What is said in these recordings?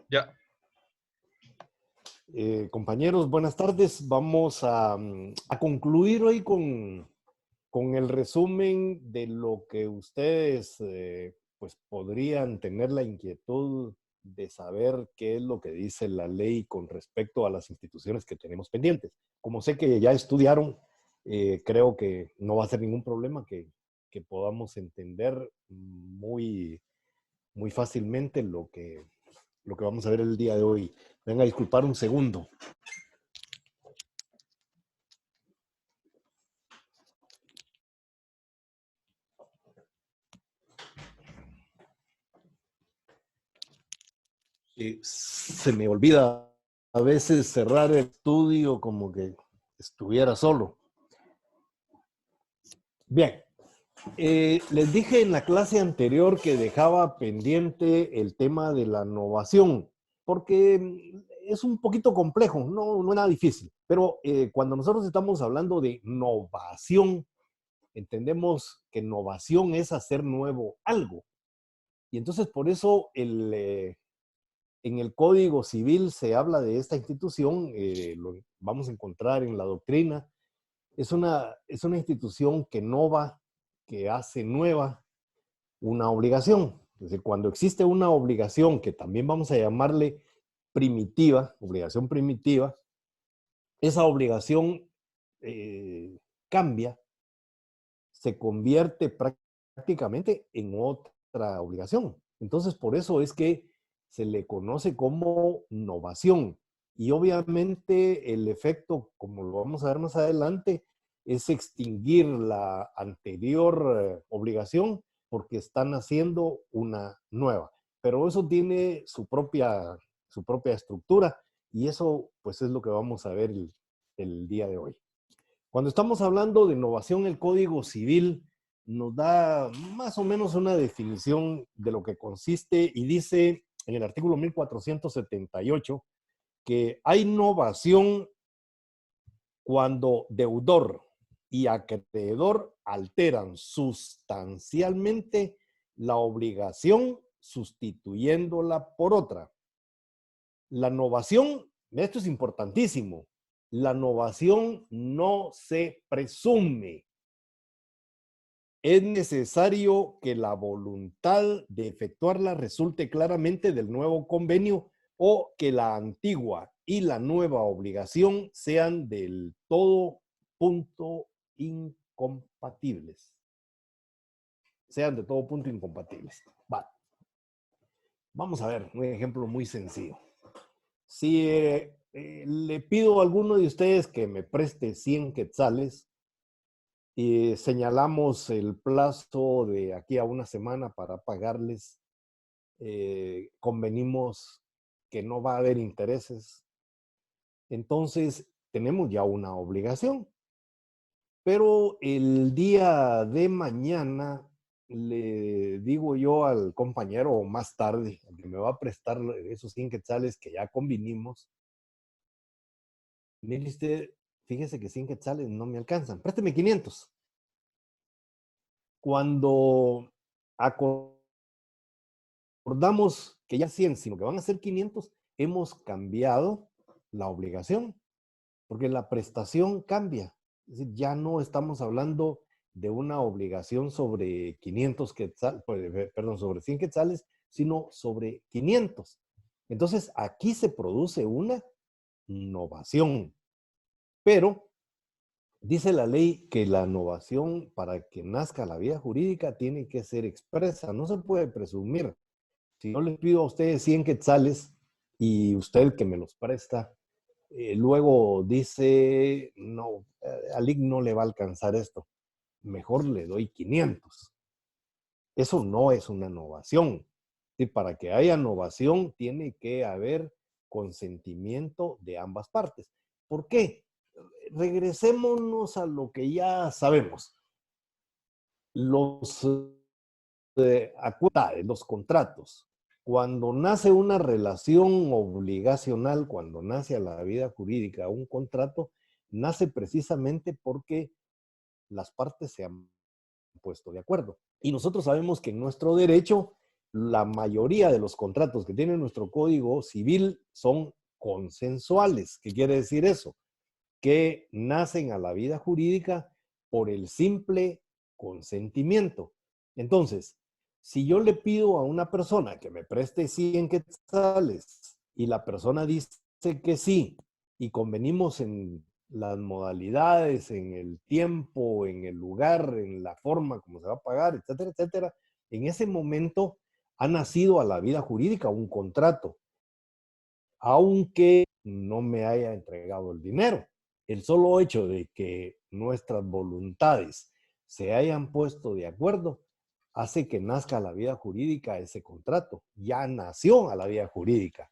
Ya. Compañeros, buenas tardes. Vamos a concluir hoy con el resumen de lo que ustedes pues podrían tener la inquietud de saber qué es lo que dice la ley con respecto a las instituciones que tenemos pendientes. Como sé que ya estudiaron, creo que no va a ser ningún problema que podamos entender muy fácilmente lo que vamos a ver el día de hoy. Venga a disculpar un segundo. Se me olvida a veces cerrar el estudio como que estuviera solo. Bien, les dije en la clase anterior que dejaba pendiente el tema de la innovación, porque es un poquito complejo, no es nada difícil, pero cuando nosotros estamos hablando de innovación, entendemos que innovación es hacer nuevo algo. Y entonces por eso en el Código Civil se habla de esta institución, lo vamos a encontrar en la doctrina. Es una institución que innova, que hace nueva una obligación. Es decir, cuando existe una obligación que también vamos a llamarle primitiva, obligación primitiva, esa obligación cambia, se convierte prácticamente en otra obligación. Entonces, por eso es que se le conoce como innovación. Y obviamente el efecto, como lo vamos a ver más adelante, es extinguir la anterior obligación porque están haciendo una nueva. Pero eso tiene su propia estructura y eso pues es lo que vamos a ver el día de hoy. Cuando estamos hablando de innovación, el Código Civil nos da más o menos una definición de lo que consiste y dice en el artículo 1478 que hay innovación cuando deudor y acreedor alteran sustancialmente la obligación sustituyéndola por otra. La innovación, esto es importantísimo, la innovación no se presume. Es necesario que la voluntad de efectuarla resulte claramente del nuevo convenio o que la antigua y la nueva obligación sean del todo punto incompatibles. Sean de todo punto incompatibles. Vale. Vamos a ver un ejemplo muy sencillo. Si le pido a alguno de ustedes que me preste 100 quetzales y señalamos el plazo de aquí a una semana para pagarles, convenimos que no va a haber intereses, entonces tenemos ya una obligación. Pero el día de mañana le digo yo al compañero o más tarde, que me va a prestar esos 100 quetzales que ya convinimos, mire usted, fíjese que 100 quetzales no me alcanzan, présteme 500. Cuando acordamos que ya 100, sino que van a ser 500, hemos cambiado la obligación, porque la prestación cambia. Es decir, ya no estamos hablando de una obligación sobre 500 quetzales, perdón, sobre 100 quetzales, sino sobre 500. Entonces, aquí se produce una innovación, pero dice la ley que la innovación para que nazca la vía jurídica tiene que ser expresa, no se puede presumir. Si yo le pido a ustedes 100 quetzales y usted que me los presta, luego dice, no, al IC no le va a alcanzar esto, mejor le doy 500. Eso no es una innovación. Y para que haya innovación tiene que haber consentimiento de ambas partes. ¿Por qué? Regresémonos a lo que ya sabemos. Los acuerdos, los contratos. Cuando nace una relación obligacional, cuando nace a la vida jurídica un contrato, nace precisamente porque las partes se han puesto de acuerdo. Y nosotros sabemos que en nuestro derecho la mayoría de los contratos que tiene nuestro Código Civil son consensuales. ¿Qué quiere decir eso? Que nacen a la vida jurídica por el simple consentimiento. Entonces, si yo le pido a una persona que me preste 100 quetzales y la persona dice que sí y convenimos en las modalidades, en el tiempo, en el lugar, en la forma como se va a pagar, etcétera, etcétera, en ese momento ha nacido a la vida jurídica un contrato, aunque no me haya entregado el dinero. El solo hecho de que nuestras voluntades se hayan puesto de acuerdo hace que nazca a la vida jurídica ese contrato. Ya nació a la vida jurídica.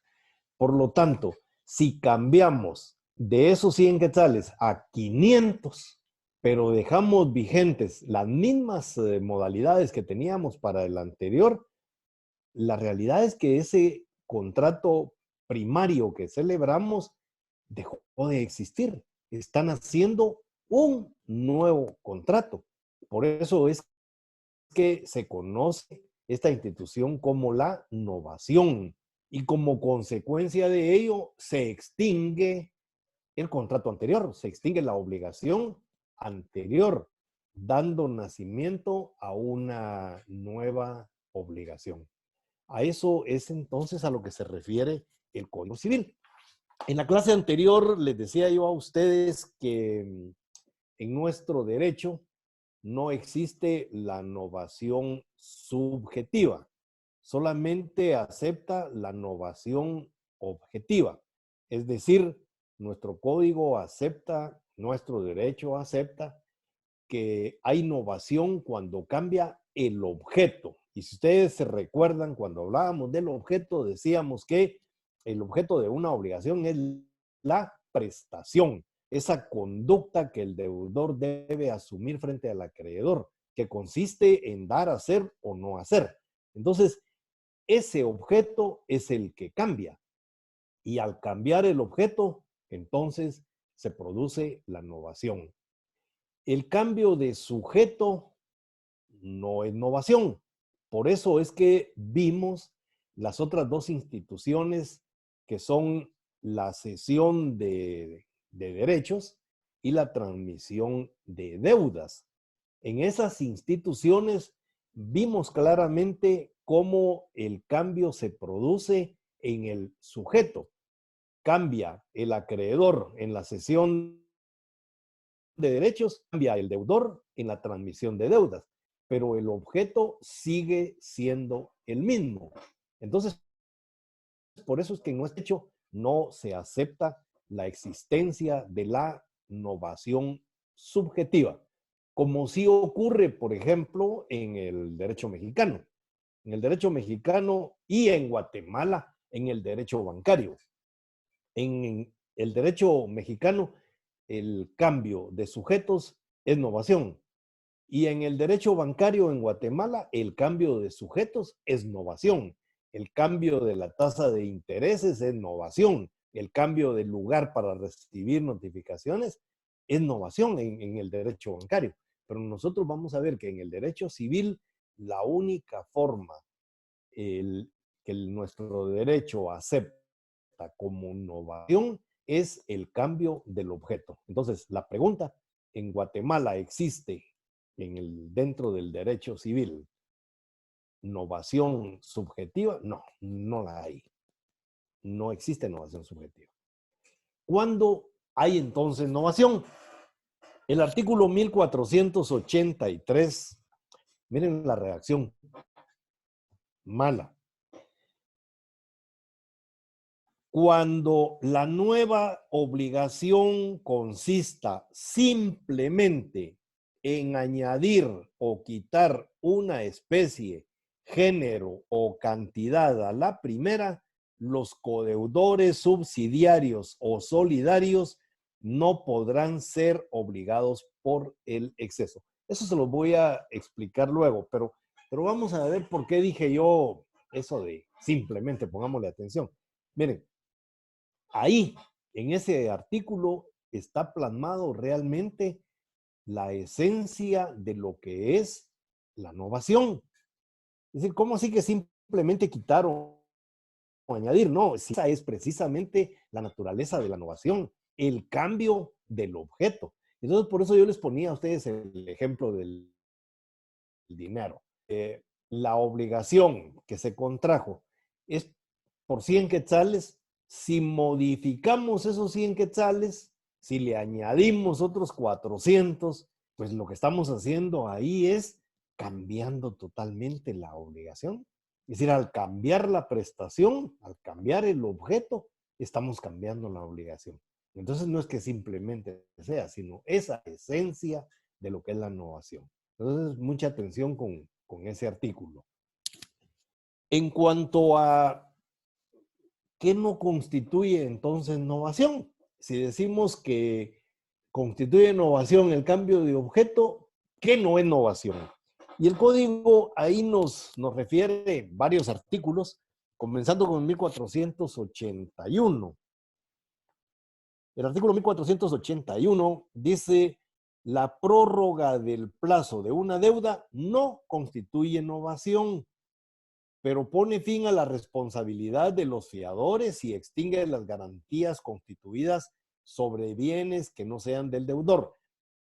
Por lo tanto, si cambiamos de esos 100 quetzales a 500, pero dejamos vigentes las mismas modalidades que teníamos para el anterior, la realidad es que ese contrato primario que celebramos dejó de existir. Están haciendo un nuevo contrato. Por eso es que se conoce esta institución como la novación. Y como consecuencia de ello, se extingue el contrato anterior, se extingue la obligación anterior, dando nacimiento a una nueva obligación. A eso es entonces a lo que se refiere el Código Civil. En la clase anterior les decía yo a ustedes que en nuestro derecho no existe la novación subjetiva, solamente acepta la novación objetiva. Es decir, nuestro código acepta, nuestro derecho acepta que hay novación cuando cambia el objeto. Y si ustedes se recuerdan, cuando hablábamos del objeto, decíamos que el objeto de una obligación es la prestación, esa conducta que el deudor debe asumir frente al acreedor, que consiste en dar, hacer o no hacer. Entonces, ese objeto es el que cambia. Y al cambiar el objeto, entonces se produce la novación. El cambio de sujeto no es novación. Por eso es que vimos las otras dos instituciones que son la cesión de derechos y la transmisión de deudas. En esas instituciones vimos claramente cómo el cambio se produce en el sujeto. Cambia el acreedor en la cesión de derechos, cambia el deudor en la transmisión de deudas, pero el objeto sigue siendo el mismo. Entonces, por eso es que en nuestro hecho no se acepta la existencia de la novación subjetiva, como sí ocurre, por ejemplo, en el derecho mexicano. En el derecho mexicano y en Guatemala, en el derecho bancario. En el derecho mexicano, el cambio de sujetos es novación. Y en el derecho bancario en Guatemala, el cambio de sujetos es novación. El cambio de la tasa de intereses es novación. El cambio de lugar para recibir notificaciones es novación en el derecho bancario. Pero nosotros vamos a ver que en el derecho civil, la única forma que nuestro derecho acepta como novación es el cambio del objeto. Entonces, la pregunta, ¿en Guatemala existe dentro del derecho civil novación subjetiva? No, no la hay. No existe novación subjetiva. ¿Cuándo hay entonces novación? El artículo 1483, miren la redacción mala. Cuando la nueva obligación consista simplemente en añadir o quitar una especie, género o cantidad a la primera, los codeudores subsidiarios o solidarios no podrán ser obligados por el exceso. Eso se lo voy a explicar luego, pero vamos a ver por qué dije yo eso de simplemente, pongámosle atención. Miren, ahí, en ese artículo, está plasmado realmente la esencia de lo que es la novación. Es decir, ¿cómo así que simplemente quitar o añadir, no, esa es precisamente la naturaleza de la innovación, el cambio del objeto. Entonces, por eso yo les ponía a ustedes el ejemplo del dinero. La obligación que se contrajo es por 100 quetzales. Si modificamos esos 100 quetzales, si le añadimos otros 400, pues lo que estamos haciendo ahí es cambiando totalmente la obligación. Es decir, al cambiar la prestación, al cambiar el objeto, estamos cambiando la obligación. Entonces no es que simplemente sea, sino esa esencia de lo que es la innovación. Entonces, mucha atención con ese artículo. En cuanto a qué no constituye entonces innovación, si decimos que constituye innovación el cambio de objeto, ¿qué no es innovación? Y el código ahí nos refiere varios artículos, comenzando con 1481. El artículo 1481 dice: la prórroga del plazo de una deuda no constituye innovación, pero pone fin a la responsabilidad de los fiadores y extingue las garantías constituidas sobre bienes que no sean del deudor,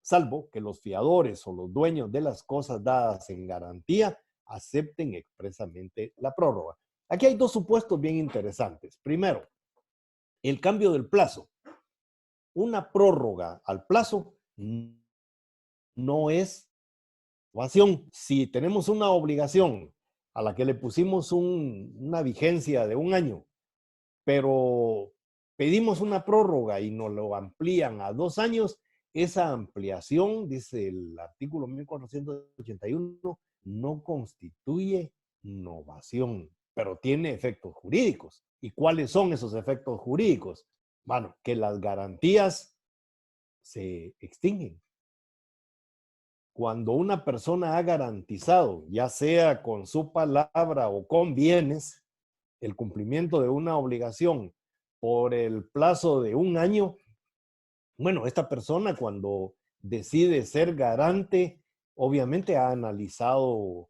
salvo que los fiadores o los dueños de las cosas dadas en garantía acepten expresamente la prórroga. Aquí hay dos supuestos bien interesantes. Primero, el cambio del plazo. Una prórroga al plazo no es innovación. Si tenemos una obligación a la que le pusimos una vigencia de un año, pero pedimos una prórroga y nos lo amplían a 2 años, esa ampliación, dice el artículo 1481, no constituye innovación, pero tiene efectos jurídicos. ¿Y cuáles son esos efectos jurídicos? Bueno, que las garantías se extinguen. Cuando una persona ha garantizado, ya sea con su palabra o con bienes, el cumplimiento de una obligación por el plazo de un año, bueno, esta persona cuando decide ser garante, obviamente ha analizado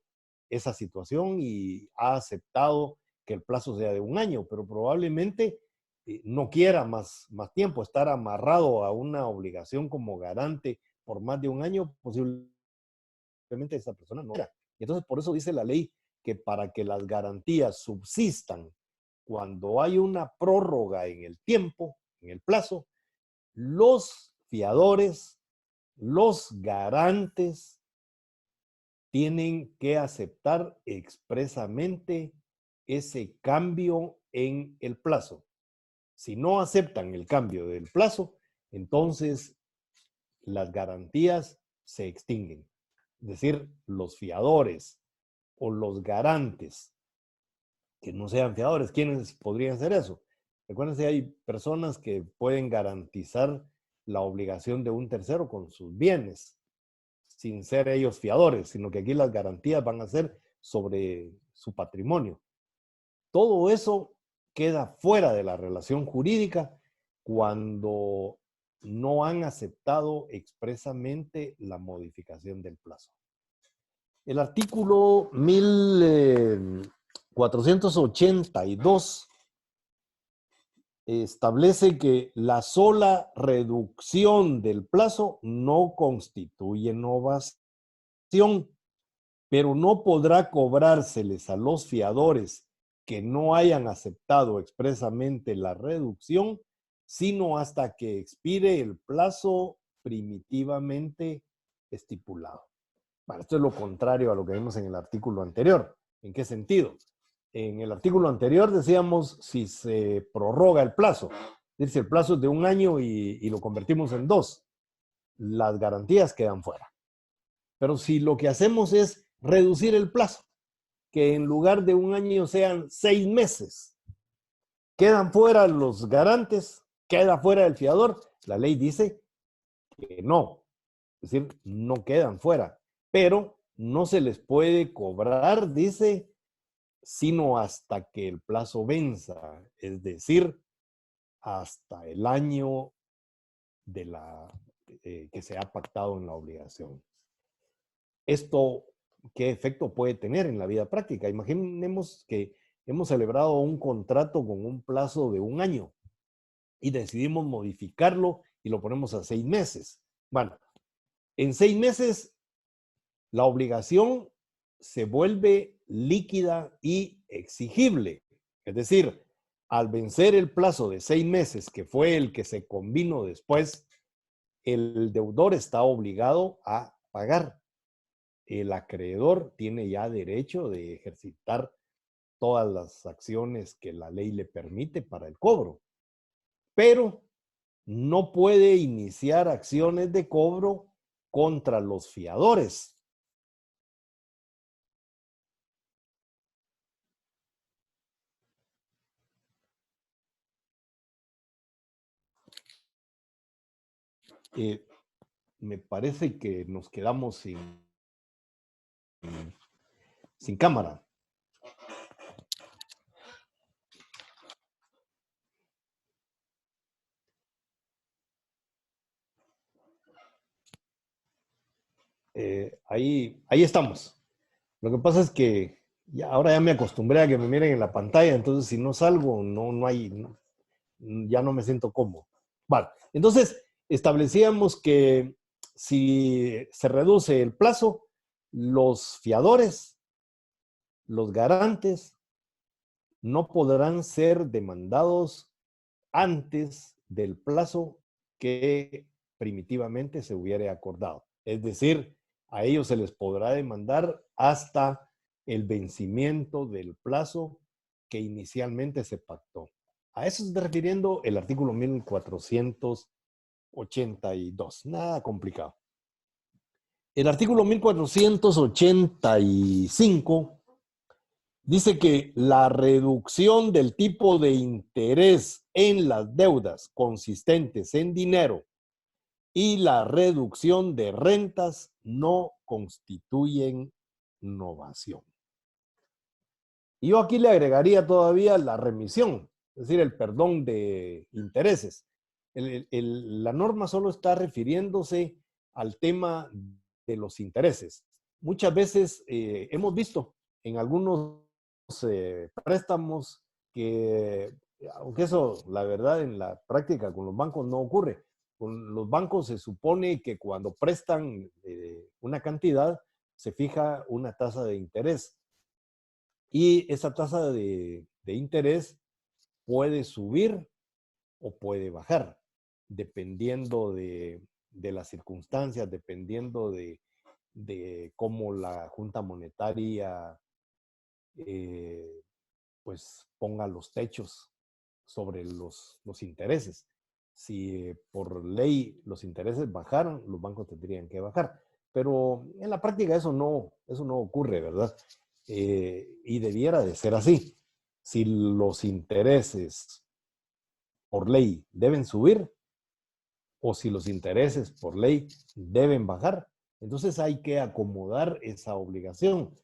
esa situación y ha aceptado que el plazo sea de un año, pero probablemente no quiera más tiempo, estar amarrado a una obligación como garante por más de un año, posiblemente esa persona no era. Entonces, por eso dice la ley que para que las garantías subsistan cuando hay una prórroga en el tiempo, en el plazo, los fiadores, los garantes, tienen que aceptar expresamente ese cambio en el plazo. Si no aceptan el cambio del plazo, entonces las garantías se extinguen. Es decir, los fiadores o los garantes que no sean fiadores, ¿quiénes podrían hacer eso? Recuérdense, hay personas que pueden garantizar la obligación de un tercero con sus bienes, sin ser ellos fiadores, sino que aquí las garantías van a ser sobre su patrimonio. Todo eso queda fuera de la relación jurídica cuando no han aceptado expresamente la modificación del plazo. El artículo 1482 establece que la sola reducción del plazo no constituye innovación, pero no podrá cobrárseles a los fiadores que no hayan aceptado expresamente la reducción, sino hasta que expire el plazo primitivamente estipulado. Bueno, esto es lo contrario a lo que vimos en el artículo anterior. ¿En qué sentido? En el artículo anterior decíamos si se prorroga el plazo, es decir, si el plazo es de un año y lo convertimos en 2, las garantías quedan fuera. Pero si lo que hacemos es reducir el plazo, que en lugar de un año sean 6 meses, quedan fuera los garantes, queda fuera el fiador, la ley dice que no, es decir, no quedan fuera, pero no se les puede cobrar, dice, sino hasta que el plazo venza, es decir, hasta el año que se ha pactado en la obligación. Esto qué efecto puede tener en la vida práctica. Imaginemos que hemos celebrado un contrato con un plazo de 1 año y decidimos modificarlo y lo ponemos a 6 meses. Bueno, en 6 meses la obligación se vuelve líquida y exigible. Es decir, al vencer el plazo de 6 meses, que fue el que se convino después, el deudor está obligado a pagar. El acreedor tiene ya derecho de ejercitar todas las acciones que la ley le permite para el cobro, pero no puede iniciar acciones de cobro contra los fiadores. Eh, Me parece que nos quedamos sin cámara. Ahí estamos. Lo que pasa es que ahora ya me acostumbré a que me miren en la pantalla, entonces si no salgo, no hay, ya no me siento cómodo. Vale, entonces establecíamos que si se reduce el plazo, los fiadores, los garantes, no podrán ser demandados antes del plazo que primitivamente se hubiera acordado. Es decir, a ellos se les podrá demandar hasta el vencimiento del plazo que inicialmente se pactó. A eso se está refiriendo el artículo 1482. Nada complicado. El artículo 1485 dice que la reducción del tipo de interés en las deudas consistentes en dinero y la reducción de rentas no constituyen novación. Y yo aquí le agregaría todavía la remisión, es decir, el perdón de intereses. La norma solo está refiriéndose al tema de los intereses. Muchas veces hemos visto en algunos préstamos que, aunque eso, la verdad, en la práctica con los bancos no ocurre. Con los bancos se supone que cuando prestan una cantidad, se fija una tasa de interés. Y esa tasa de interés puede subir o puede bajar, dependiendo de las circunstancias, dependiendo de cómo la Junta Monetaria pues ponga los techos sobre los intereses. Si por ley los intereses bajaran, los bancos tendrían que bajar. Pero en la práctica eso no ocurre, ¿verdad? Y debiera de ser así. Si los intereses por ley deben subir o si los intereses por ley deben bajar, entonces hay que acomodar esa obligación.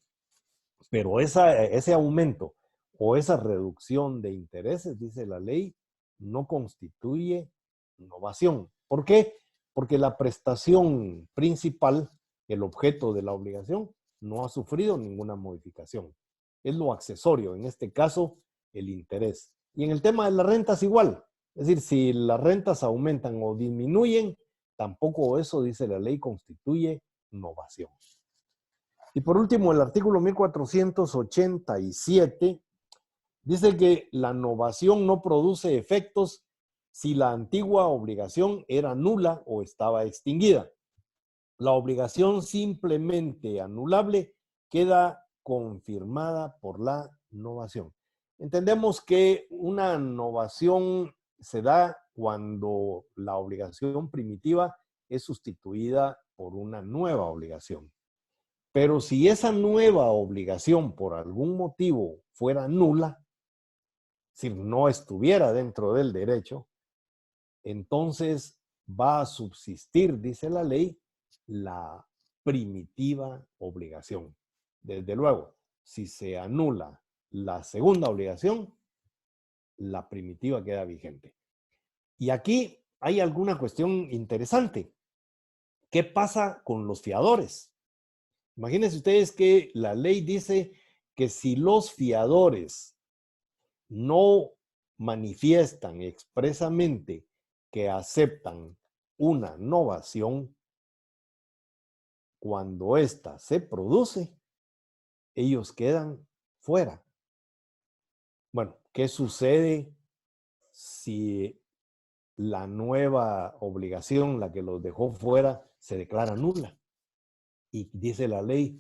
Pero ese aumento o esa reducción de intereses, dice la ley, no constituye novación. ¿Por qué? Porque la prestación principal, el objeto de la obligación, no ha sufrido ninguna modificación. Es lo accesorio, en este caso, el interés. Y en el tema de las rentas igual. Es decir, si las rentas aumentan o disminuyen, tampoco eso, dice la ley, constituye novación. Y por último, el artículo 1487 dice que la novación no produce efectos si la antigua obligación era nula o estaba extinguida. La obligación simplemente anulable queda confirmada por la novación. Entendemos que una novación se da cuando la obligación primitiva es sustituida por una nueva obligación. Pero si esa nueva obligación por algún motivo fuera nula, si no estuviera dentro del derecho, entonces va a subsistir, dice la ley, la primitiva obligación. Desde luego, si se anula la segunda obligación, la primitiva queda vigente. Y aquí hay alguna cuestión interesante. ¿Qué pasa con los fiadores? Imagínense ustedes que la ley dice que si los fiadores no manifiestan expresamente que aceptan una novación, cuando ésta se produce, ellos quedan fuera. Bueno, ¿qué sucede si la nueva obligación, la que los dejó fuera, se declara nula? Y dice la ley,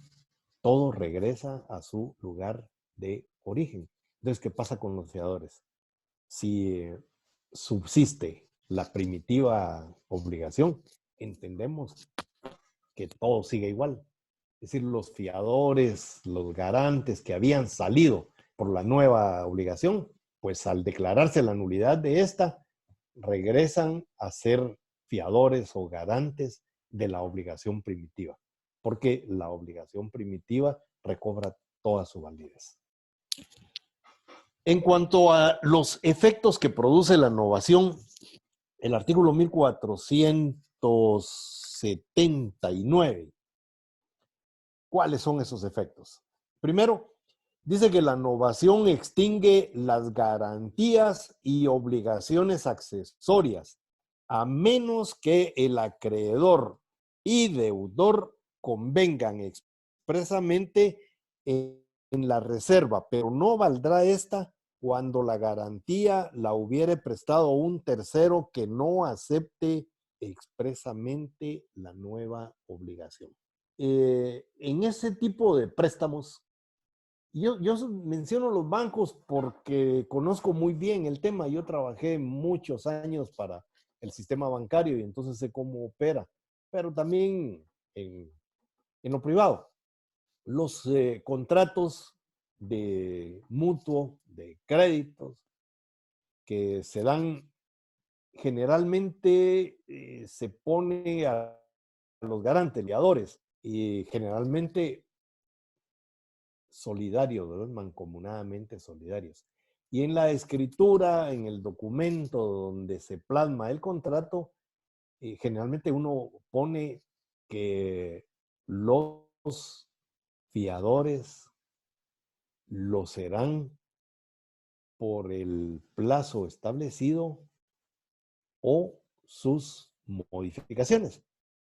todo regresa a su lugar de origen. Entonces, ¿qué pasa con los fiadores? Si subsiste la primitiva obligación, entendemos que todo sigue igual. Es decir, los fiadores, los garantes que habían salido por la nueva obligación, pues al declararse la nulidad de esta, regresan a ser fiadores o garantes de la obligación primitiva, porque la obligación primitiva recobra toda su validez. En cuanto a los efectos que produce la novación, el artículo 1479, ¿cuáles son esos efectos? Primero, dice que la novación extingue las garantías y obligaciones accesorias, a menos que el acreedor y deudor convengan expresamente en la reserva, pero no valdrá esta cuando la garantía la hubiere prestado un tercero que no acepte expresamente la nueva obligación. En ese tipo de préstamos, yo menciono los bancos porque conozco muy bien el tema. Yo trabajé muchos años para el sistema bancario y entonces sé cómo opera, pero también en lo privado. Los contratos de mutuo, de créditos, que se dan generalmente, se pone a los garantes, liadores, y generalmente solidarios, ¿verdad? Mancomunadamente solidarios. Y en la escritura, en el documento donde se plasma el contrato, generalmente uno pone que los fiadores lo serán por el plazo establecido o sus modificaciones.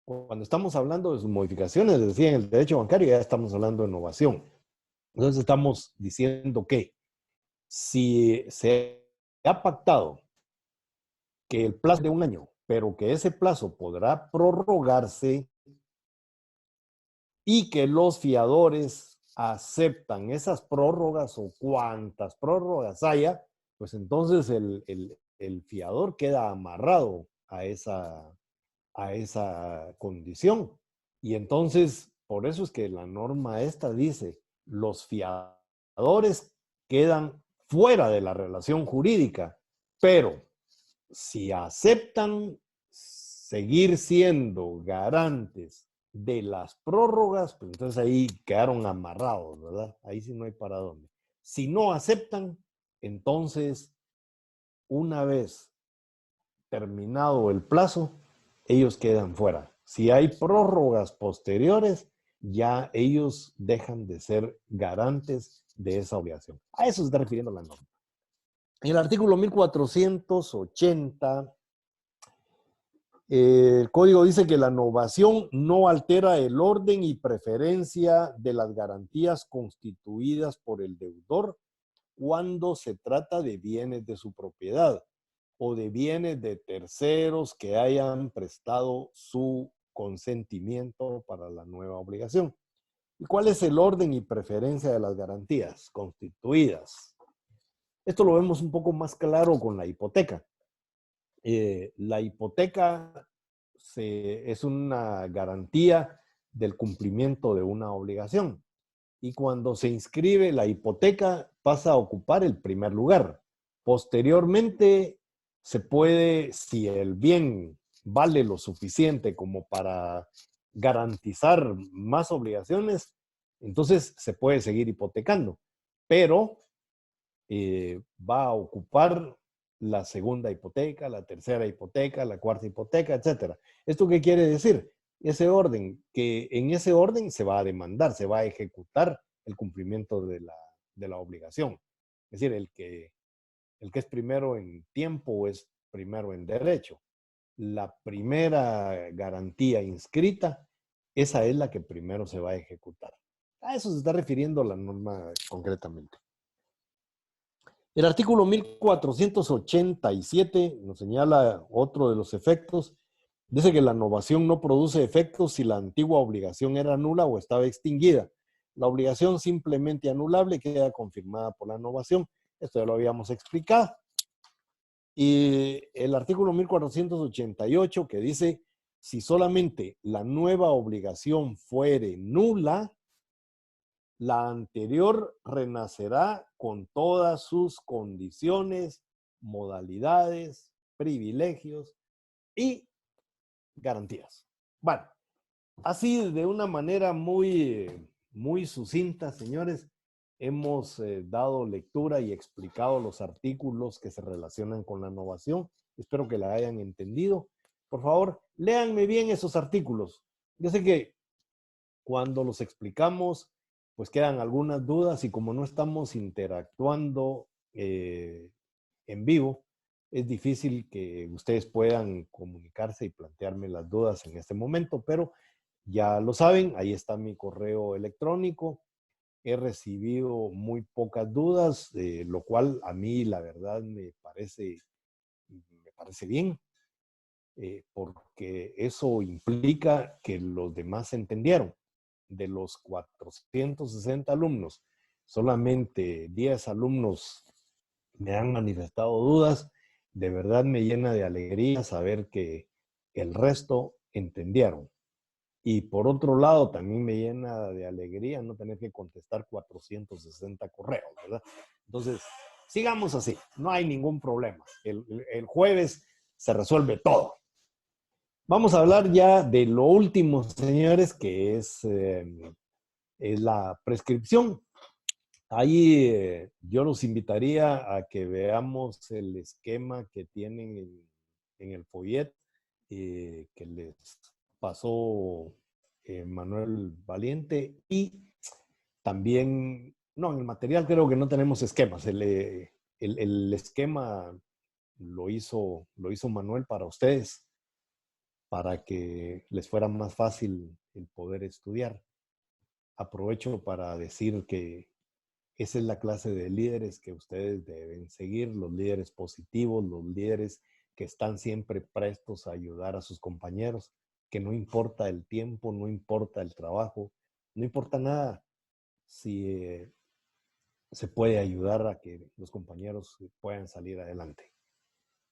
Cuando estamos hablando de sus modificaciones, les decía en el derecho bancario, ya estamos hablando de innovación. Entonces estamos diciendo que si se ha pactado que el plazo de un año, pero que ese plazo podrá prorrogarse y que los fiadores aceptan esas prórrogas o cuantas prórrogas haya, pues entonces el fiador queda amarrado a esa condición. Y entonces, por eso es que la norma esta dice, los fiadores quedan fuera de la relación jurídica, pero si aceptan seguir siendo garantes de las prórrogas, pues entonces ahí quedaron amarrados, ¿verdad? Ahí sí no hay para dónde. Si no aceptan, entonces, una vez terminado el plazo, ellos quedan fuera. Si hay prórrogas posteriores, ya ellos dejan de ser garantes de esa obligación. A eso se está refiriendo la norma. En el artículo 1480, el código dice que la novación no altera el orden y preferencia de las garantías constituidas por el deudor cuando se trata de bienes de su propiedad o de bienes de terceros que hayan prestado su consentimiento para la nueva obligación. ¿Y cuál es el orden y preferencia de las garantías constituidas? Esto lo vemos un poco más claro con la hipoteca. La hipoteca es una garantía del cumplimiento de una obligación. Y cuando se inscribe, la hipoteca pasa a ocupar el primer lugar. Posteriormente, se puede, si el bien vale lo suficiente como para garantizar más obligaciones, entonces se puede seguir hipotecando. Pero va a ocupar la segunda hipoteca, la tercera hipoteca, la cuarta hipoteca, etc. ¿Esto qué quiere decir? ese orden, que en ese orden se va a demandar, se va a ejecutar el cumplimiento de la obligación. Es decir, el que es primero en tiempo es primero en derecho. La primera garantía inscrita, esa es la que primero se va a ejecutar. A eso se está refiriendo la norma concretamente. El artículo 1487 nos señala otro de los efectos. Dice que la novación no produce efectos si la antigua obligación era nula o estaba extinguida. La obligación simplemente anulable queda confirmada por la novación. Esto ya lo habíamos explicado. Y el artículo 1488 que dice, si solamente la nueva obligación fuere nula, la anterior renacerá con todas sus condiciones, modalidades, privilegios y garantías. Bueno, así de una manera muy sucinta, señores, hemos dado lectura y explicado los artículos que se relacionan con la innovación. Espero que la hayan entendido. Por favor, léanme bien esos artículos. Yo sé que cuando los explicamos, pues quedan algunas dudas y como no estamos interactuando en vivo, es difícil que ustedes puedan comunicarse y plantearme las dudas en este momento, pero ya lo saben, ahí está mi correo electrónico. He recibido muy pocas dudas, lo cual a mí la verdad me parece bien, porque eso implica que los demás entendieron. De los 460 alumnos, solamente 10 alumnos me han manifestado dudas. De verdad me llena de alegría saber que el resto entendieron. Y por otro lado, también me llena de alegría no tener que contestar 460 correos, ¿verdad? Entonces, sigamos así, no hay ningún problema. El jueves se resuelve todo. Vamos a hablar ya de lo último, señores, que es la prescripción. Ahí yo los invitaría a que veamos el esquema que tienen en el folleto que les pasó Manuel Valiente y también, no, en el material creo que no tenemos esquemas. El esquema lo hizo Manuel para ustedes, para que les fuera más fácil el poder estudiar. Aprovecho para decir que esa es la clase de líderes que ustedes deben seguir, los líderes positivos, los líderes que están siempre prestos a ayudar a sus compañeros, que no importa el tiempo, no importa el trabajo, no importa nada si se puede ayudar a que los compañeros puedan salir adelante.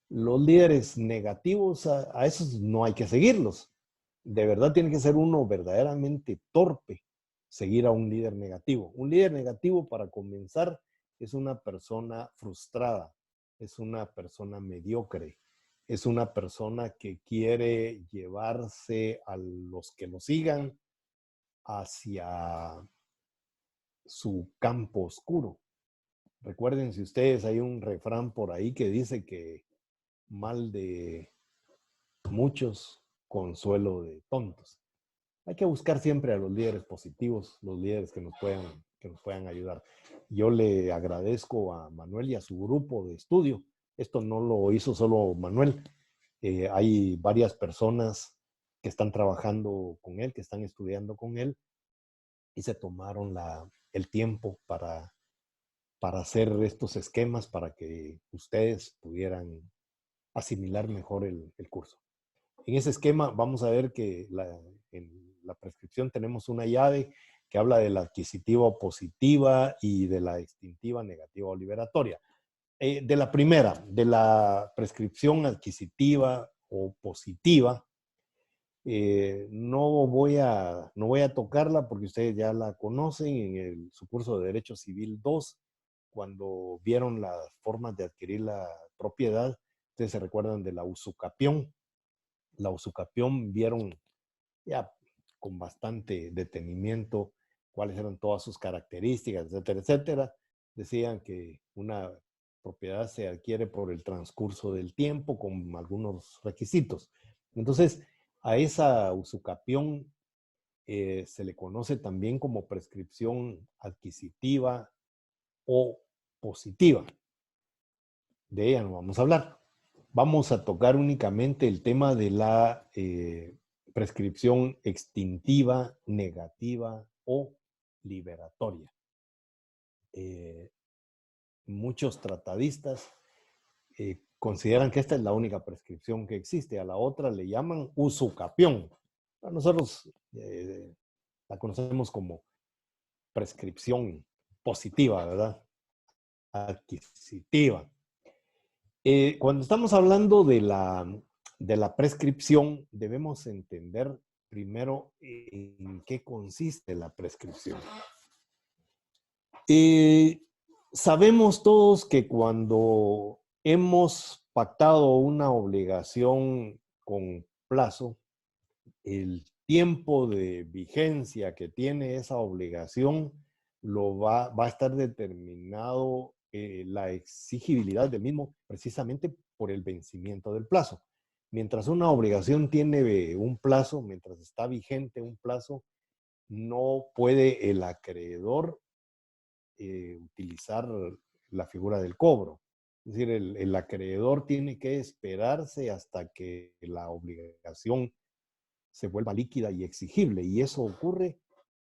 Los líderes negativos, a esos no hay que seguirlos. De verdad tiene que ser uno verdaderamente torpe seguir a un líder negativo. Un líder negativo, para comenzar, es una persona frustrada, es una persona mediocre, es una persona que quiere llevarse a los que lo sigan hacia su campo oscuro. Recuerden, si ustedes, hay un refrán por ahí que dice que mal de muchos, consuelo de tontos. Hay que buscar siempre a los líderes positivos, los líderes que nos puedan ayudar. Yo le agradezco a Manuel y a su grupo de estudio. Esto no lo hizo solo Manuel. Hay varias personas que están trabajando con él, que están estudiando con él y se tomaron el tiempo para hacer estos esquemas para que ustedes pudieran asimilar mejor el curso. En ese esquema vamos a ver que en la prescripción tenemos una llave que habla de la adquisitiva positiva y de la extintiva negativa o liberatoria. De la primera, de la prescripción adquisitiva o positiva, no voy a tocarla porque ustedes ya la conocen en su curso de Derecho Civil 2, cuando vieron las formas de adquirir la propiedad. Ustedes se recuerdan de la usucapión. La usucapión vieron ya con bastante detenimiento cuáles eran todas sus características, etcétera, etcétera. Decían que una propiedad se adquiere por el transcurso del tiempo con algunos requisitos. Entonces, A esa usucapión se le conoce también como prescripción adquisitiva o positiva. De ella no vamos a hablar. Vamos a tocar únicamente el tema de la prescripción extintiva, negativa o liberatoria. Muchos tratadistas consideran que esta es la única prescripción que existe. A la otra le llaman usucapión. Nosotros la conocemos como prescripción positiva, ¿verdad? Adquisitiva. Cuando estamos hablando de la prescripción, debemos entender primero en qué consiste la prescripción. Sabemos todos que cuando hemos pactado una obligación con plazo, el tiempo de vigencia que tiene esa obligación va a estar determinado la exigibilidad del mismo precisamente por el vencimiento del plazo. Mientras una obligación tiene un plazo, mientras está vigente un plazo, no puede el acreedor utilizar la figura del cobro. Es decir, el acreedor tiene que esperarse hasta que la obligación se vuelva líquida y exigible. Y eso ocurre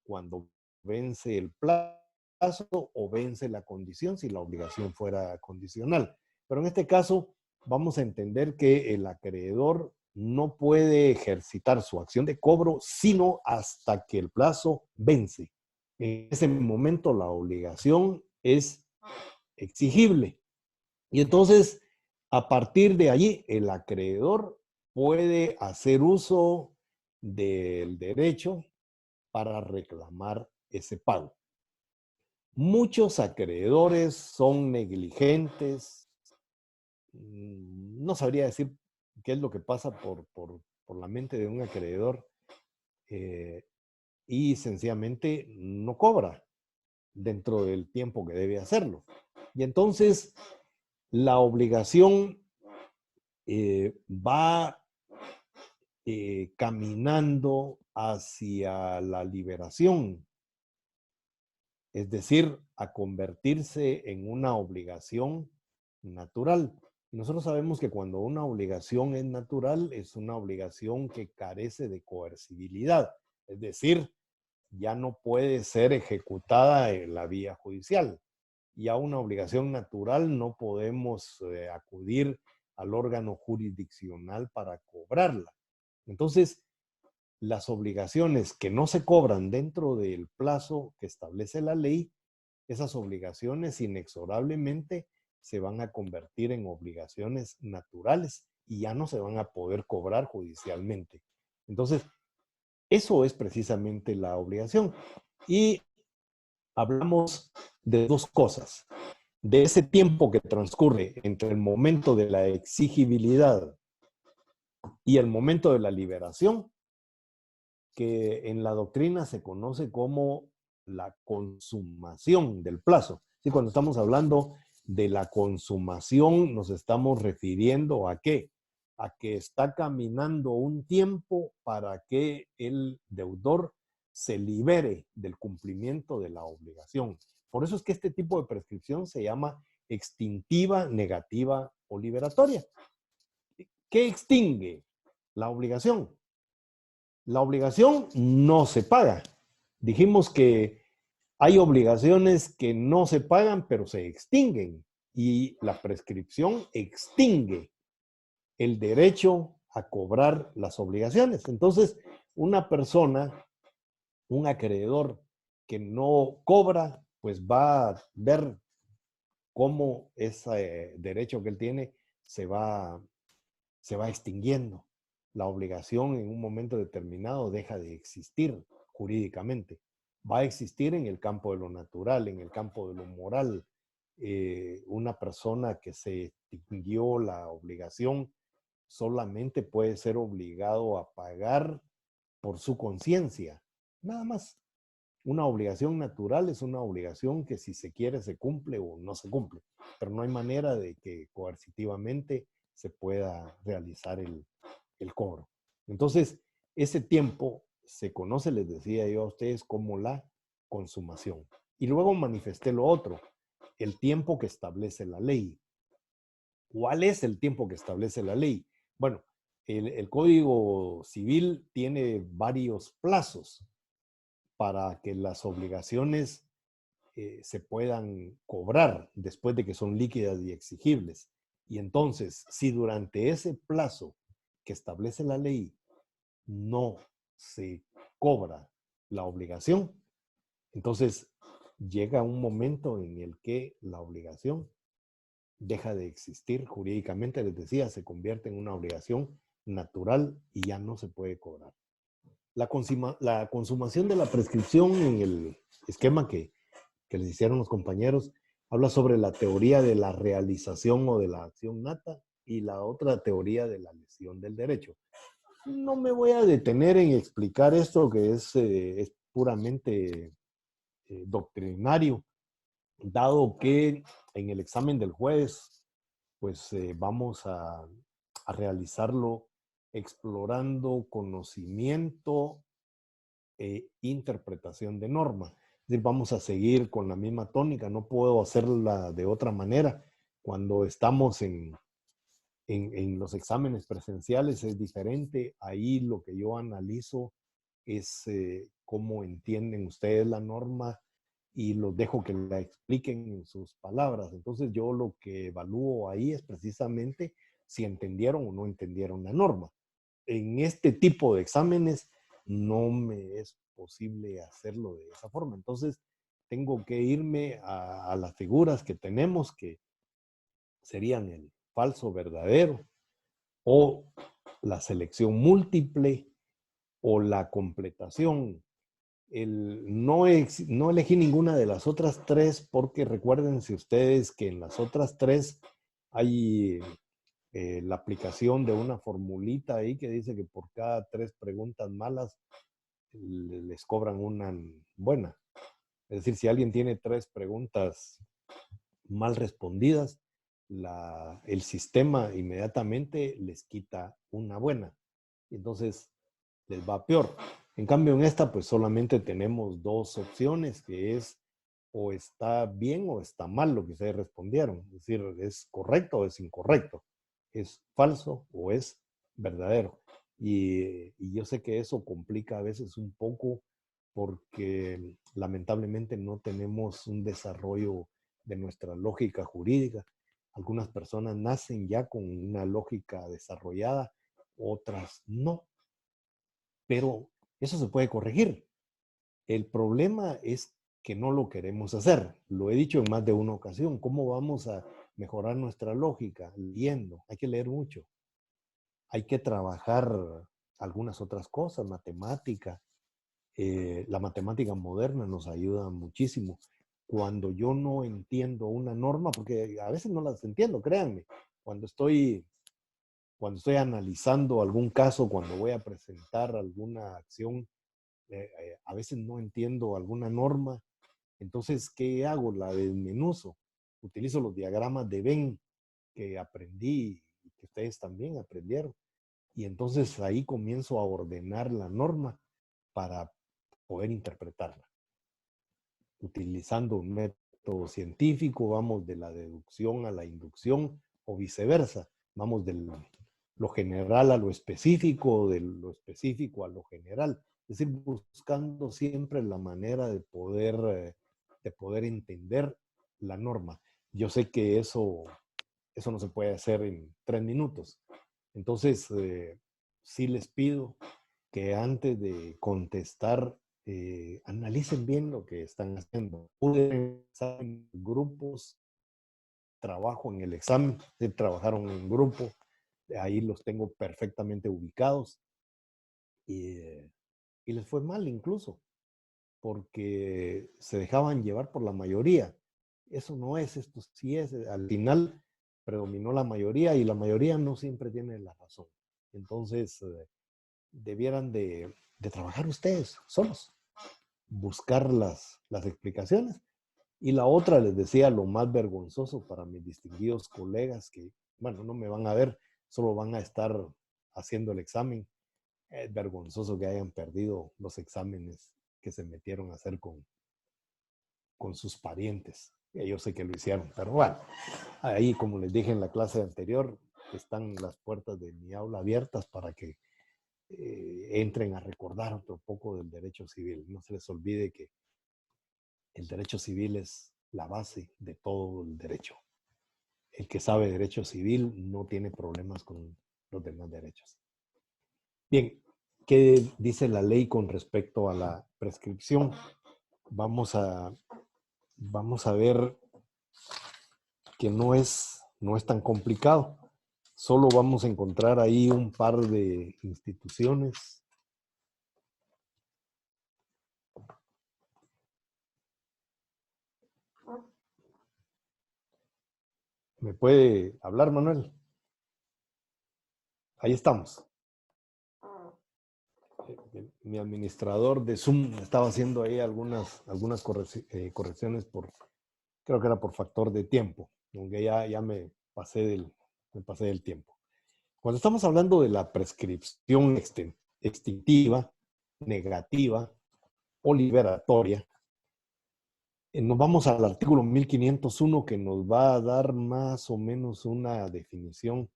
cuando vence el plazo o vence la condición, si la obligación fuera condicional. Pero en este caso, vamos a entender que el acreedor no puede ejercitar su acción de cobro sino hasta que el plazo vence. En ese momento la obligación es exigible. Y entonces, a partir de allí, el acreedor puede hacer uso del derecho para reclamar ese pago. Muchos acreedores son negligentes. No sabría decir qué es lo que pasa por la mente de un acreedor y sencillamente no cobra dentro del tiempo que debe hacerlo. Y entonces la obligación va caminando hacia la liberación, es decir, a convertirse en una obligación natural. Y nosotros sabemos que cuando una obligación es natural, es una obligación que carece de coercibilidad, es decir, ya no puede ser ejecutada en la vía judicial. Y a una obligación natural no podemos acudir al órgano jurisdiccional para cobrarla. Entonces, las obligaciones que no se cobran dentro del plazo que establece la ley, esas obligaciones inexorablemente se van a convertir en obligaciones naturales y ya no se van a poder cobrar judicialmente. Entonces, eso es precisamente la obligación. Y hablamos de dos cosas. De ese tiempo que transcurre entre el momento de la exigibilidad y el momento de la liberación, que en la doctrina se conoce como la consumación del plazo. ¿Sí? Cuando estamos hablando de la consumación, nos estamos refiriendo a qué? A que está caminando un tiempo para que el deudor se libere del cumplimiento de la obligación. Por eso es que este tipo de prescripción se llama extintiva, negativa o liberatoria. ¿Qué extingue? La obligación. La obligación no se paga. Dijimos que hay obligaciones que no se pagan, pero se extinguen. Y la prescripción extingue el derecho a cobrar las obligaciones. Entonces, una persona, un acreedor que no cobra, pues va a ver cómo ese derecho que él tiene se va extinguiendo. La obligación en un momento determinado deja de existir jurídicamente. Va a existir en el campo de lo natural, en el campo de lo moral. Una persona que se extinguió la obligación solamente puede ser obligado a pagar por su conciencia, nada más. Una obligación natural es una obligación que si se quiere se cumple o no se cumple, pero no hay manera de que coercitivamente se pueda realizar el cobro. Entonces, Ese tiempo se conoce, les decía yo a ustedes, como la consumación. Y luego manifesté lo otro, el tiempo que establece la ley. ¿Cuál es el tiempo que establece la ley? Bueno, el Código Civil tiene varios plazos para que las obligaciones se puedan cobrar después de que son líquidas y exigibles. Y entonces, si durante ese plazo que establece la ley no se cobra la obligación, entonces llega un momento en el que la obligación deja de existir jurídicamente, les decía, se convierte en una obligación natural y ya no se puede cobrar. La consumación de la prescripción en el esquema que les hicieron los compañeros habla sobre la teoría de la realización o de la acción nata y la otra teoría de la lesión del derecho. No me voy a detener en explicar esto que es puramente doctrinario, dado que en el examen del juez, pues vamos a realizarlo explorando conocimiento e interpretación de norma. Es decir, vamos a seguir con la misma tónica, no puedo hacerla de otra manera. Cuando estamos en los exámenes presenciales es diferente. Ahí lo que yo analizo es cómo entienden ustedes la norma y los dejo que la expliquen en sus palabras. Entonces yo lo que evalúo ahí es precisamente si entendieron o no entendieron la norma. En este tipo de exámenes no me es posible hacerlo de esa forma. Entonces tengo que irme a las figuras que tenemos, que serían el falso verdadero, o la selección múltiple, o la completación. No elegí ninguna de las otras tres porque recuérdense ustedes que en las otras tres hay la aplicación de una formulita ahí que dice que por cada 3 preguntas malas les cobran una buena. Es decir, si alguien tiene 3 preguntas mal respondidas, el sistema inmediatamente les quita una buena. Entonces les va peor. En cambio, en esta, pues solamente tenemos 2 opciones, que es o está bien o está mal lo que ustedes respondieron. Es decir, es correcto o es incorrecto. Es falso o es verdadero. Y yo sé que eso complica a veces un poco porque lamentablemente no tenemos un desarrollo de nuestra lógica jurídica. Algunas personas nacen ya con una lógica desarrollada, otras no. Pero eso se puede corregir. El problema es que no lo queremos hacer. Lo he dicho en más de una ocasión. ¿Cómo vamos a mejorar nuestra lógica? Leyendo. Hay que leer mucho. Hay que trabajar algunas otras cosas, matemática. La matemática moderna nos ayuda muchísimo. Cuando yo no entiendo una norma, porque a veces no las entiendo, créanme. Cuando estoy analizando algún caso, cuando voy a presentar alguna acción, a veces no entiendo alguna norma. Entonces, ¿qué hago? La desmenuzo. Utilizo los diagramas de Venn que aprendí y que ustedes también aprendieron. Y entonces ahí comienzo a ordenar la norma para poder interpretarla. Utilizando un método científico, vamos de la deducción a la inducción o viceversa. Vamos de lo general a lo específico, de lo específico a lo general. Es decir, buscando siempre la manera de poder entender la norma. Yo sé que eso no se puede hacer en 3 minutos. Entonces, sí les pido que antes de contestar, analicen bien lo que están haciendo. Pueden estar en grupos, trabajo en el examen, trabajaron en grupo, ahí los tengo perfectamente ubicados y les fue mal incluso, porque se dejaban llevar por la mayoría. Eso no es, esto sí es. Al final predominó la mayoría y la mayoría no siempre tiene la razón. Entonces, debieran de trabajar ustedes solos, buscar las explicaciones. Y la otra, les decía, lo más vergonzoso para mis distinguidos colegas que, bueno, no me van a ver, solo van a estar haciendo el examen, Es vergonzoso que hayan perdido los exámenes que se metieron a hacer con sus parientes. Yo sé que lo hicieron, pero bueno, ahí, como les dije en la clase anterior, están las puertas de mi aula abiertas para que entren a recordar otro poco del derecho civil. No se les olvide que el derecho civil es la base de todo el derecho. El que sabe derecho civil no tiene problemas con los demás derechos. Bien, ¿qué dice la ley con respecto a la prescripción? Vamos a ver que no es tan complicado. Solo vamos a encontrar ahí un par de instituciones. ¿Me puede hablar, Manuel? Ahí estamos. Mi administrador de Zoom estaba haciendo ahí algunas correcciones creo que era por factor de tiempo, aunque ya me pasé del tiempo. Cuando estamos hablando de la prescripción extintiva, negativa o liberatoria, nos vamos al artículo 1501 que nos va a dar más o menos una definición.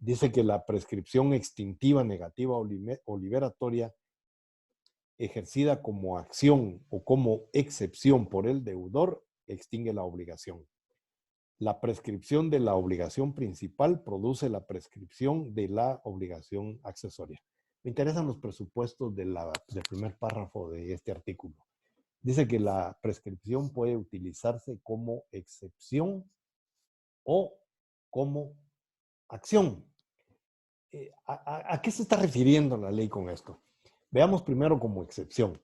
Dice que la prescripción extintiva, negativa o liberatoria ejercida como acción o como excepción por el deudor extingue la obligación. La prescripción de la obligación principal produce la prescripción de la obligación accesoria. Me interesan los presupuestos del primer párrafo de este artículo. Dice que la prescripción puede utilizarse como excepción o como acción. ¿A qué se está refiriendo la ley con esto? Veamos primero como excepción.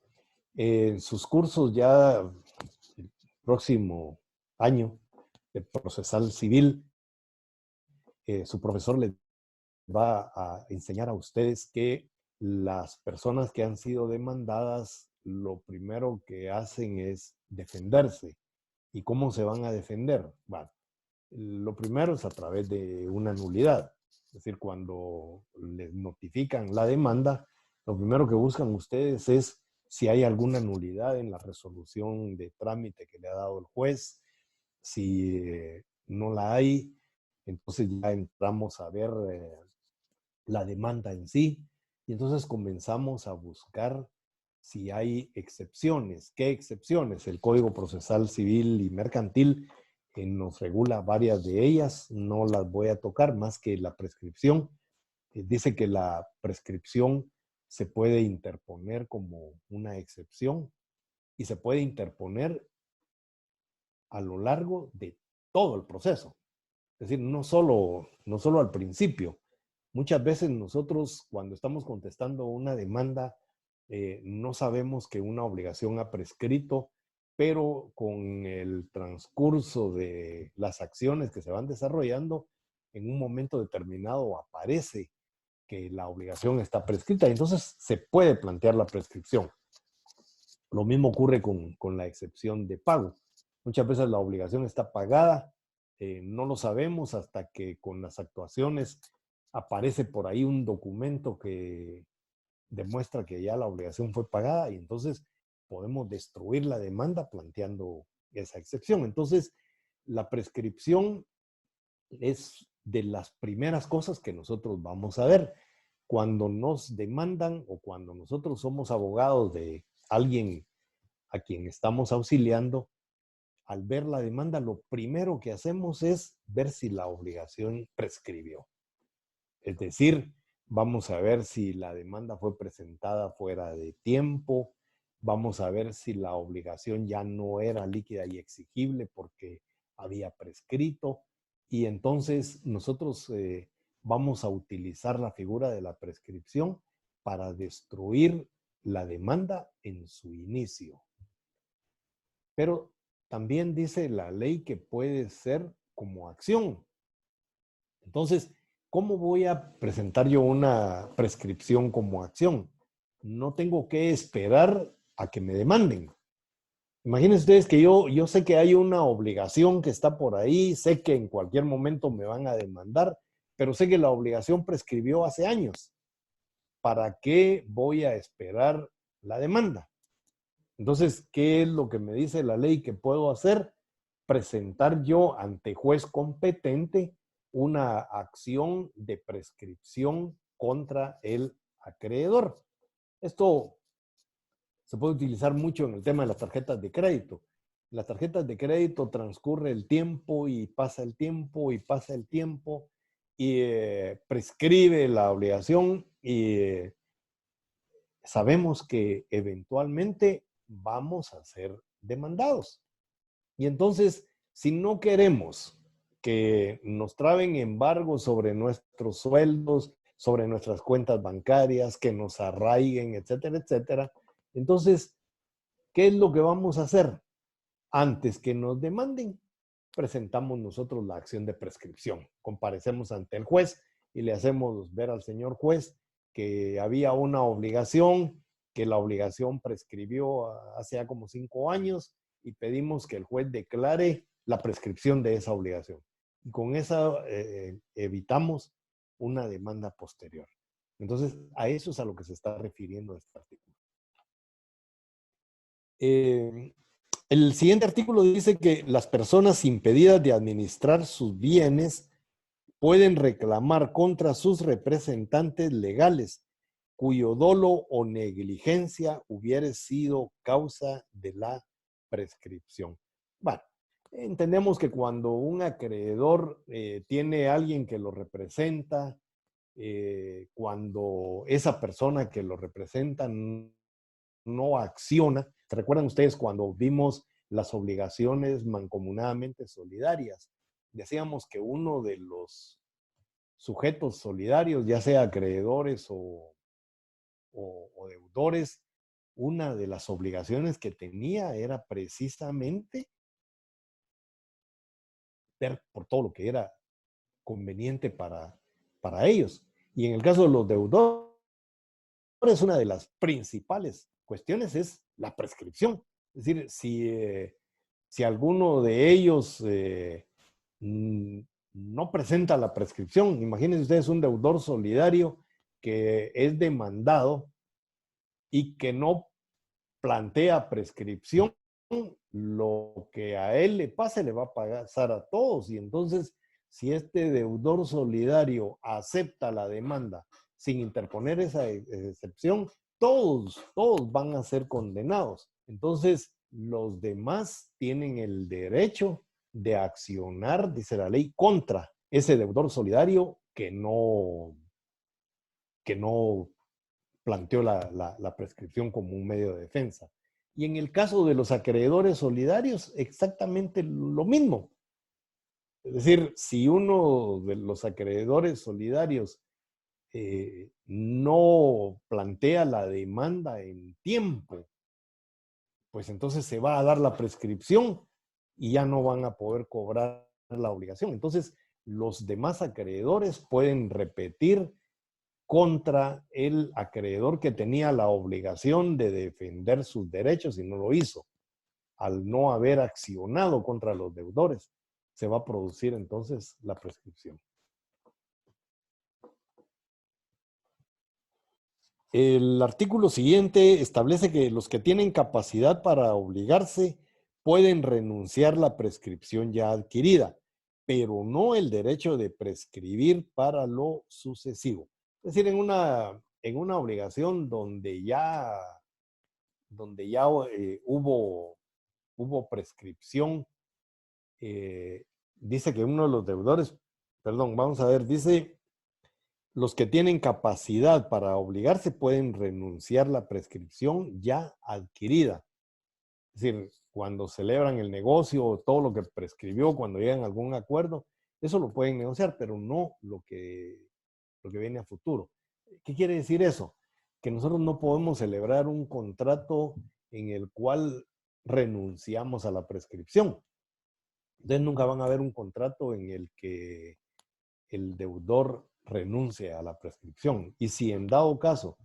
En sus cursos ya el próximo año de procesal civil, su profesor les va a enseñar a ustedes que las personas que han sido demandadas, lo primero que hacen es defenderse. ¿Y cómo se van a defender? Bueno, lo primero es a través de una nulidad. Es decir, cuando les notifican la demanda, lo primero que buscan ustedes es si hay alguna nulidad en la resolución de trámite que le ha dado el juez. Si no la hay, entonces ya entramos a ver la demanda en sí y entonces comenzamos a buscar si hay excepciones. ¿Qué excepciones? El Código Procesal Civil y Mercantil nos regula varias de ellas, no las voy a tocar más que la prescripción. Dice que la prescripción se puede interponer como una excepción y se puede interponer a lo largo de todo el proceso. Es decir, no solo al principio. Muchas veces nosotros cuando estamos contestando una demanda no sabemos que una obligación ha prescrito, pero con el transcurso de las acciones que se van desarrollando, en un momento determinado aparece que la obligación está prescrita y entonces se puede plantear la prescripción. Lo mismo ocurre con la excepción de pago. Muchas veces la obligación está pagada, no lo sabemos hasta que con las actuaciones aparece por ahí un documento que demuestra que ya la obligación fue pagada y entonces podemos destruir la demanda planteando esa excepción. Entonces, la prescripción es de las primeras cosas que nosotros vamos a ver. Cuando nos demandan o cuando nosotros somos abogados de alguien a quien estamos auxiliando, al ver la demanda, lo primero que hacemos es ver si la obligación prescribió. Es decir, vamos a ver si la demanda fue presentada fuera de tiempo, vamos a ver si la obligación ya no era líquida y exigible porque había prescrito, y entonces nosotros vamos a utilizar la figura de la prescripción para destruir la demanda en su inicio. Pero también dice la ley que puede ser como acción. Entonces, ¿cómo voy a presentar yo una prescripción como acción? No tengo que esperar a que me demanden. Imaginen ustedes que yo sé que hay una obligación que está por ahí, sé que en cualquier momento me van a demandar, pero sé que la obligación prescribió hace años. ¿para qué voy a esperar la demanda? Entonces, ¿qué es lo que me dice la ley que puedo hacer? Presentar yo ante juez competente una acción de prescripción contra el acreedor. Esto se puede utilizar mucho en el tema de las tarjetas de crédito. Las tarjetas de crédito transcurre el tiempo y pasa el tiempo y pasa el tiempo y prescribe la obligación y sabemos que eventualmente vamos a ser demandados. Y entonces, si no queremos que nos traben embargos sobre nuestros sueldos, sobre nuestras cuentas bancarias, que nos arraiguen, etcétera, etcétera, entonces, ¿qué es lo que vamos a hacer? Antes que nos demanden, presentamos nosotros la acción de prescripción. Comparecemos ante el juez y le hacemos ver al señor juez que había una obligación, que la obligación prescribió hace ya como 5 años y pedimos que el juez declare la prescripción de esa obligación. Y con esa evitamos una demanda posterior. Entonces, a eso es a lo que se está refiriendo este artículo. El siguiente artículo dice que las personas impedidas de administrar sus bienes pueden reclamar contra sus representantes legales cuyo dolo o negligencia hubiere sido causa de la prescripción. Bueno, entendemos que cuando un acreedor tiene a alguien que lo representa, cuando esa persona que lo representa no acciona. ¿Se recuerdan ustedes cuando vimos las obligaciones mancomunadamente solidarias? Decíamos que uno de los sujetos solidarios, ya sea acreedores o deudores, una de las obligaciones que tenía era precisamente ver por todo lo que era conveniente para ellos. Y en el caso de los deudores, una de las principales cuestiones es la prescripción. Es decir, si alguno de ellos no presenta la prescripción, imagínense ustedes un deudor solidario que es demandado y que no plantea prescripción, lo que a él le pase le va a pasar a todos. Y entonces, si este deudor solidario acepta la demanda sin interponer esa excepción, todos van a ser condenados. Entonces, los demás tienen el derecho de accionar, dice la ley, contra ese deudor solidario que no planteó la prescripción como un medio de defensa. Y en el caso de los acreedores solidarios, exactamente lo mismo. Es decir, si uno de los acreedores solidarios no plantea la demanda en tiempo, pues entonces se va a dar la prescripción y ya no van a poder cobrar la obligación. Entonces, los demás acreedores pueden repetir contra el acreedor que tenía la obligación de defender sus derechos y no lo hizo. Al no haber accionado contra los deudores, se va a producir entonces la prescripción. El artículo siguiente establece que los que tienen capacidad para obligarse pueden renunciar la prescripción ya adquirida, pero no el derecho de prescribir para lo sucesivo. Es decir, en una obligación donde ya hubo prescripción, dice que uno de los deudores, perdón, vamos a ver, dice, los que tienen capacidad para obligarse pueden renunciar la prescripción ya adquirida. Es decir, cuando celebran el negocio, todo lo que prescribió, cuando llegan a algún acuerdo, eso lo pueden negociar, pero no lo que viene a futuro. ¿Qué quiere decir eso? Que nosotros no podemos celebrar un contrato en el cual renunciamos a la prescripción. Entonces nunca van a haber un contrato en el que el deudor renuncie a la prescripción. Y si en dado caso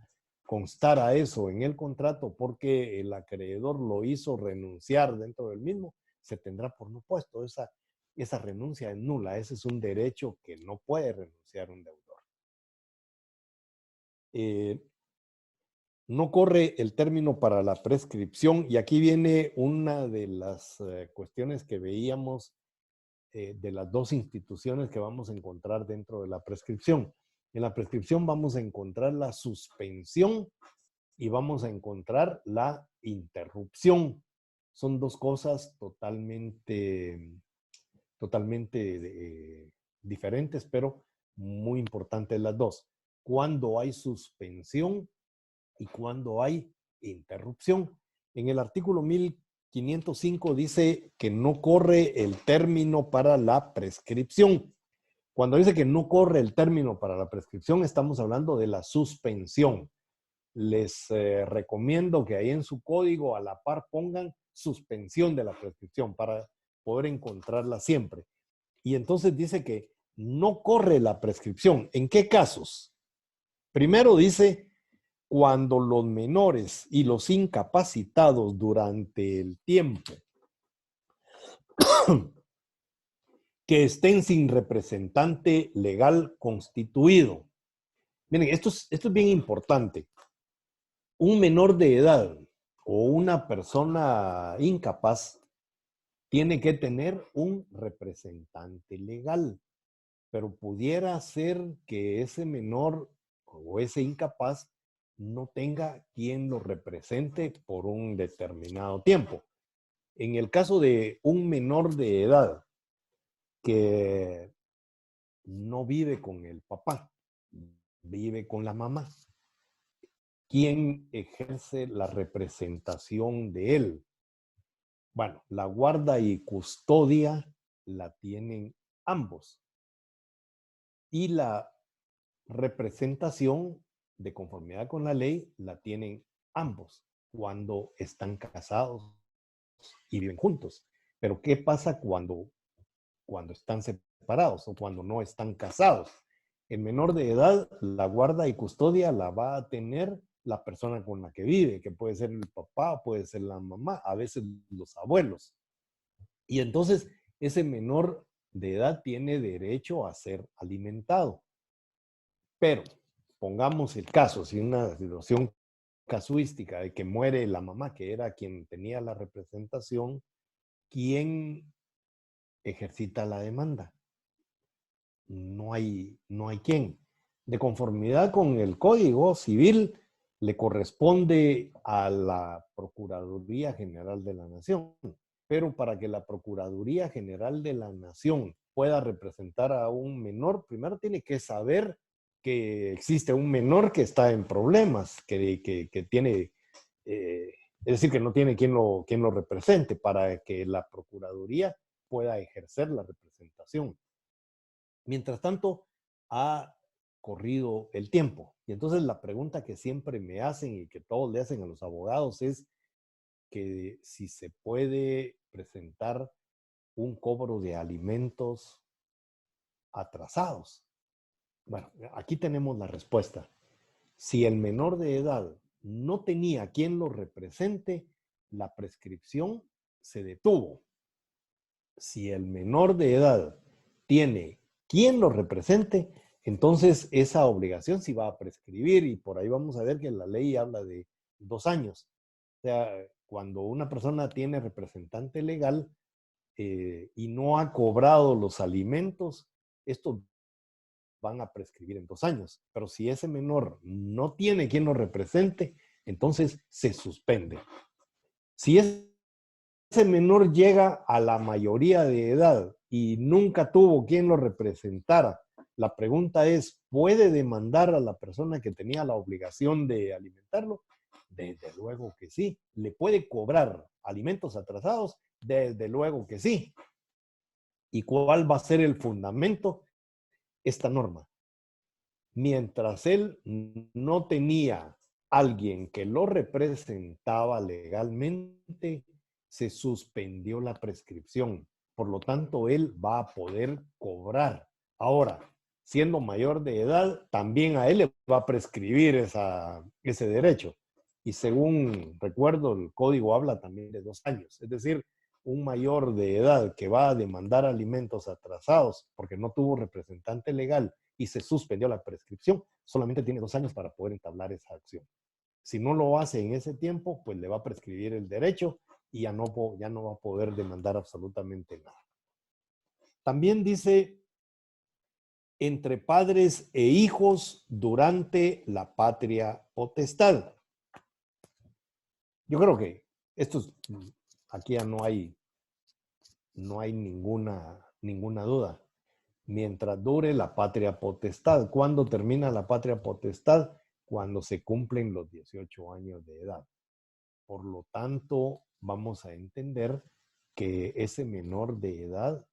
constara eso en el contrato porque el acreedor lo hizo renunciar dentro del mismo, se tendrá por no puesto. Esa renuncia es nula. Ese es un derecho que no puede renunciar un deudor. eh, no corre el término para la prescripción y aquí viene una de las cuestiones que veíamos de las dos instituciones que vamos a encontrar dentro de la prescripción. En la prescripción vamos a encontrar la suspensión y vamos a encontrar la interrupción. Son dos cosas totalmente diferentes, pero muy importantes las dos. Cuando hay suspensión y cuando hay interrupción. En el artículo 1505 dice que no corre el término para la prescripción. Cuando dice que no corre el término para la prescripción, estamos hablando de la suspensión. Les recomiendo que ahí en su código a la par pongan suspensión de la prescripción para poder encontrarla siempre. Y entonces dice que no corre la prescripción. ¿En qué casos? Primero dice cuando los menores y los incapacitados durante el tiempo que estén sin representante legal constituido. Miren, esto es bien importante. Un menor de edad o una persona incapaz tiene que tener un representante legal, pero pudiera ser que ese menor o ese incapaz no tenga quien lo represente por un determinado tiempo. En el caso de un menor de edad que no vive con el papá, vive con la mamá, ¿quién ejerce la representación de él? Bueno, la guarda y custodia la tienen ambos. Y la representación de conformidad con la ley la tienen ambos cuando están casados y viven juntos. Pero ¿qué pasa cuando están separados o cuando no están casados? El menor de edad, la guarda y custodia la va a tener la persona con la que vive, que puede ser el papá, puede ser la mamá, a veces los abuelos. Y entonces ese menor de edad tiene derecho a ser alimentado. Pero pongamos el caso, si una situación casuística de que muere la mamá, que era quien tenía la representación, ¿quién ejercita la demanda? No hay quien. De conformidad con el Código Civil, le corresponde a la Procuraduría General de la Nación. Pero para que la Procuraduría General de la Nación pueda representar a un menor, primero tiene que saber que existe un menor que está en problemas, que tiene, es decir, que no tiene quien lo represente para que la Procuraduría pueda ejercer la representación. Mientras tanto, ha corrido el tiempo. Y entonces la pregunta que siempre me hacen y que todos le hacen a los abogados es que si se puede presentar un cobro de alimentos atrasados. Bueno, aquí tenemos la respuesta. Si el menor de edad no tenía quien lo represente, la prescripción se detuvo. Si el menor de edad tiene quien lo represente, entonces esa obligación sí va a prescribir y por ahí vamos a ver que la ley habla de 2 años. O sea, cuando una persona tiene representante legal y no ha cobrado los alimentos, estos van a prescribir en 2 años. Pero si ese menor no tiene quien lo represente, entonces se suspende. Si ese menor llega a la mayoría de edad y nunca tuvo quien lo representara, la pregunta es, ¿puede demandar a la persona que tenía la obligación de alimentarlo? Desde luego que sí. ¿Le puede cobrar alimentos atrasados? Desde luego que sí. ¿Y cuál va a ser el fundamento? Esta norma. Mientras él no tenía alguien que lo representaba legalmente, se suspendió la prescripción. Por lo tanto, él va a poder cobrar. Ahora, siendo mayor de edad, también a él le va a prescribir ese derecho. Y según recuerdo, el código habla también de 2 años. Es decir, un mayor de edad que va a demandar alimentos atrasados porque no tuvo representante legal y se suspendió la prescripción, solamente tiene 2 años para poder entablar esa acción. Si no lo hace en ese tiempo, pues le va a prescribir el derecho y ya no va a poder demandar absolutamente nada. También dice, entre padres e hijos durante la patria potestad. Yo creo que esto es, aquí ya no hay ninguna duda. Mientras dure la patria potestad. ¿Cuándo termina la patria potestad? Cuando se cumplen los 18 años de edad. Por lo tanto, vamos a entender que ese menor de edad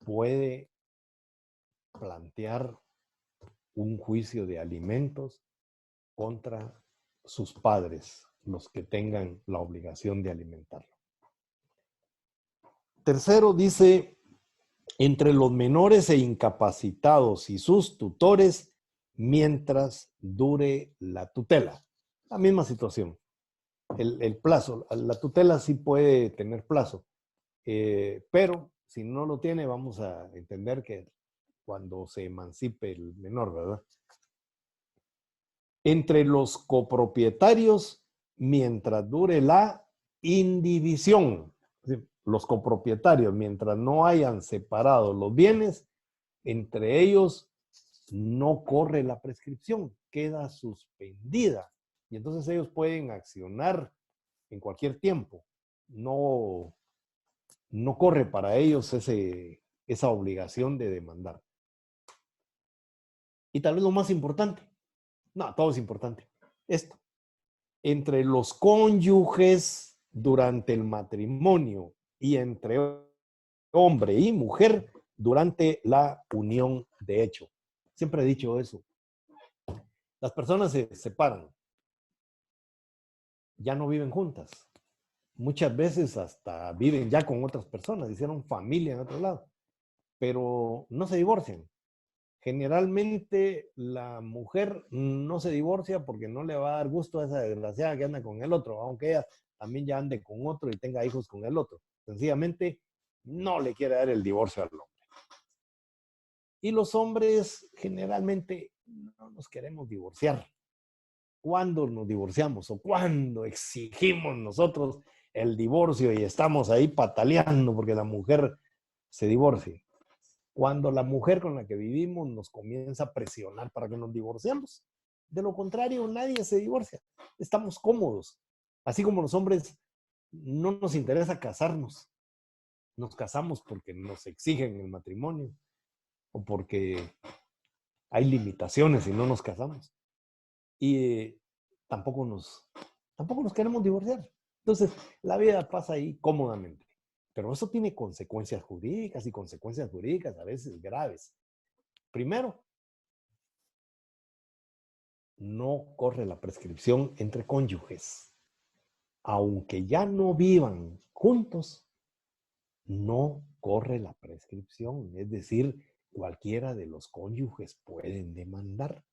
puede plantear un juicio de alimentos contra sus padres, los que tengan la obligación de alimentarlo. Tercero, dice, entre los menores e incapacitados y sus tutores, mientras dure la tutela. La misma situación. El plazo, la tutela sí puede tener plazo, pero si no lo tiene, vamos a entender que cuando se emancipe el menor, ¿verdad? Entre los copropietarios, mientras dure la indivisión. Los copropietarios, mientras no hayan separado los bienes, entre ellos no corre la prescripción, queda suspendida. Y entonces ellos pueden accionar en cualquier tiempo. No corre para ellos esa obligación de demandar. Y tal vez lo más importante, no, todo es importante, esto, entre los cónyuges durante el matrimonio y entre hombre y mujer durante la unión de hecho. Siempre he dicho eso. Las personas se separan, ya no viven juntas. Muchas veces hasta viven ya con otras personas, hicieron familia en otro lado, pero no se divorcian. Generalmente la mujer no se divorcia porque no le va a dar gusto a esa desgraciada que anda con el otro, aunque ella también ya ande con otro y tenga hijos con el otro. Sencillamente no le quiere dar el divorcio al hombre. Y los hombres generalmente no nos queremos divorciar. ¿Cuándo nos divorciamos o cuándo exigimos nosotros el divorcio y estamos ahí pataleando porque la mujer se divorcie? Cuando la mujer con la que vivimos nos comienza a presionar para que nos divorciemos. De lo contrario, nadie se divorcia. Estamos cómodos. Así como los hombres no nos interesa casarnos. Nos casamos porque nos exigen el matrimonio o porque hay limitaciones y no nos casamos. Y tampoco nos queremos divorciar. Entonces, la vida pasa ahí cómodamente. Pero eso tiene consecuencias jurídicas y consecuencias jurídicas a veces graves. Primero, no corre la prescripción entre cónyuges. Aunque ya no vivan juntos, no corre la prescripción. Es decir, cualquiera de los cónyuges pueden demandar.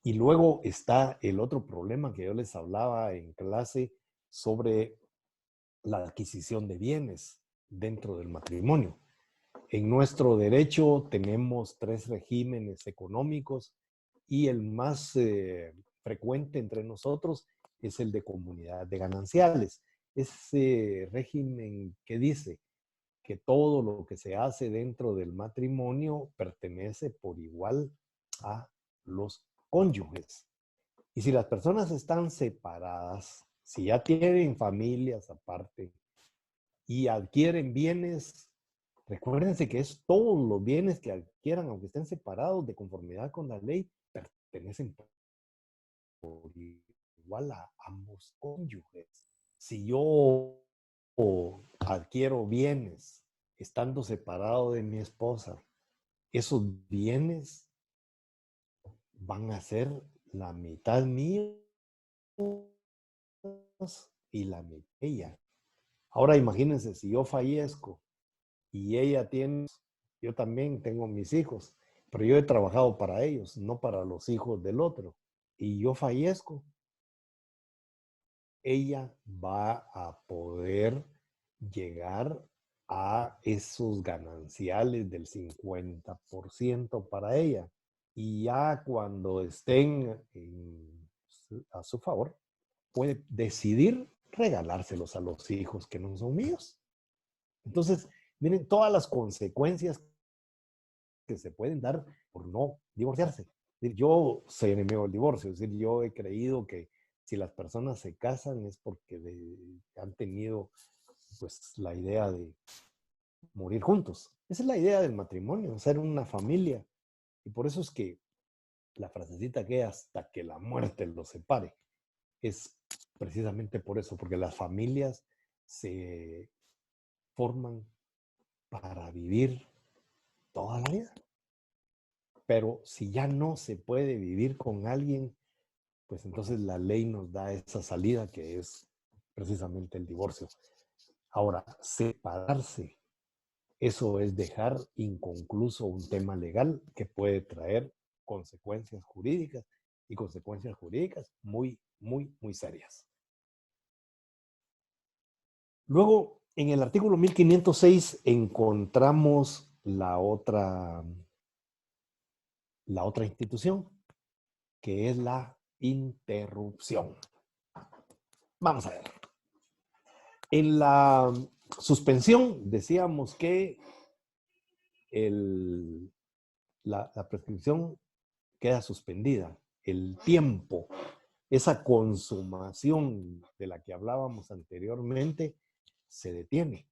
Y luego está el otro problema que yo les hablaba en clase sobre la adquisición de bienes dentro del matrimonio. En nuestro derecho tenemos 3 regímenes económicos y el más frecuente entre nosotros es el de comunidad de gananciales. Ese régimen que dice que todo lo que se hace dentro del matrimonio pertenece por igual a los cónyuges. Y si las personas están separadas, si ya tienen familias aparte y adquieren bienes, recuérdense que es todos los bienes que adquieran, aunque estén separados de conformidad con la ley, pertenecen por igual a ambos cónyuges. Si yo adquiero bienes estando separado de mi esposa, esos bienes van a ser la mitad míos y la mitad ella. Ahora imagínense, si yo fallezco y ella tiene, yo también tengo mis hijos, pero yo he trabajado para ellos, no para los hijos del otro. Y yo fallezco, ella va a poder llegar a esos gananciales del 50% para ella. Y ya cuando estén a su favor, puede decidir regalárselos a los hijos que no son míos. Entonces, miren todas las consecuencias que se pueden dar por no divorciarse. Yo soy enemigo del divorcio, es decir, yo he creído que si las personas se casan es porque han tenido pues la idea de morir juntos. Esa es la idea del matrimonio, ser una familia. Y por eso es que la frasecita que hasta que la muerte los separe es precisamente por eso, porque las familias se forman para vivir toda la vida. Pero si ya no se puede vivir con alguien, pues entonces la ley nos da esa salida que es precisamente el divorcio. Ahora, separarse, eso es dejar inconcluso un tema legal que puede traer consecuencias jurídicas y consecuencias jurídicas muy, muy, muy serias. Luego, en el artículo 1506 encontramos la otra institución, que es la interrupción. Vamos a ver. En la suspensión decíamos que la prescripción queda suspendida. El tiempo, esa consumación de la que hablábamos anteriormente, se detiene.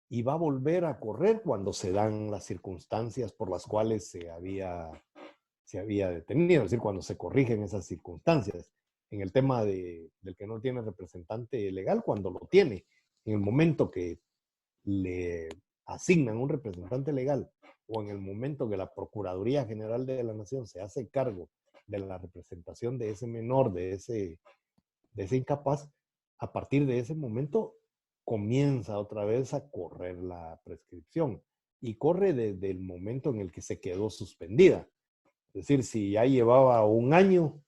Y va a volver a correr cuando se dan las circunstancias por las cuales se había detenido, es decir, cuando se corrigen esas circunstancias. En el tema del que no tiene representante legal, cuando lo tiene, en el momento que le asignan un representante legal o en el momento que la Procuraduría General de la Nación se hace cargo de la representación de ese menor, de ese incapaz, a partir de ese momento comienza otra vez a correr la prescripción y corre desde el momento en el que se quedó suspendida. Es decir, si ya llevaba un año,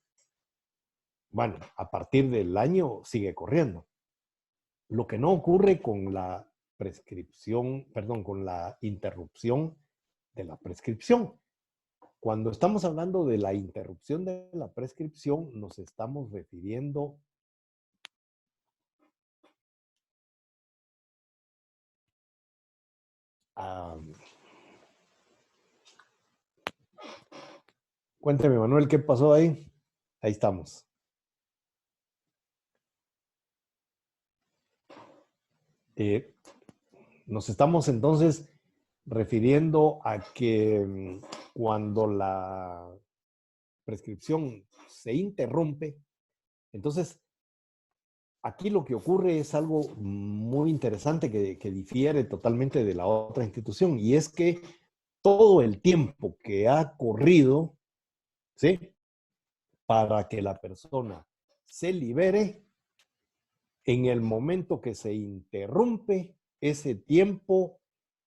bueno, a partir del año sigue corriendo. Lo que no ocurre con la prescripción, perdón, con la interrupción de la prescripción. Cuando estamos hablando de la interrupción de la prescripción, nos estamos refiriendo a... Cuénteme, Manuel, ¿qué pasó ahí? Ahí estamos. Nos estamos entonces refiriendo a que cuando la prescripción se interrumpe, entonces aquí lo que ocurre es algo muy interesante que difiere totalmente de la otra institución, y es que todo el tiempo que ha corrido, ¿sí?, para que la persona se libere, en el momento que se interrumpe, ese tiempo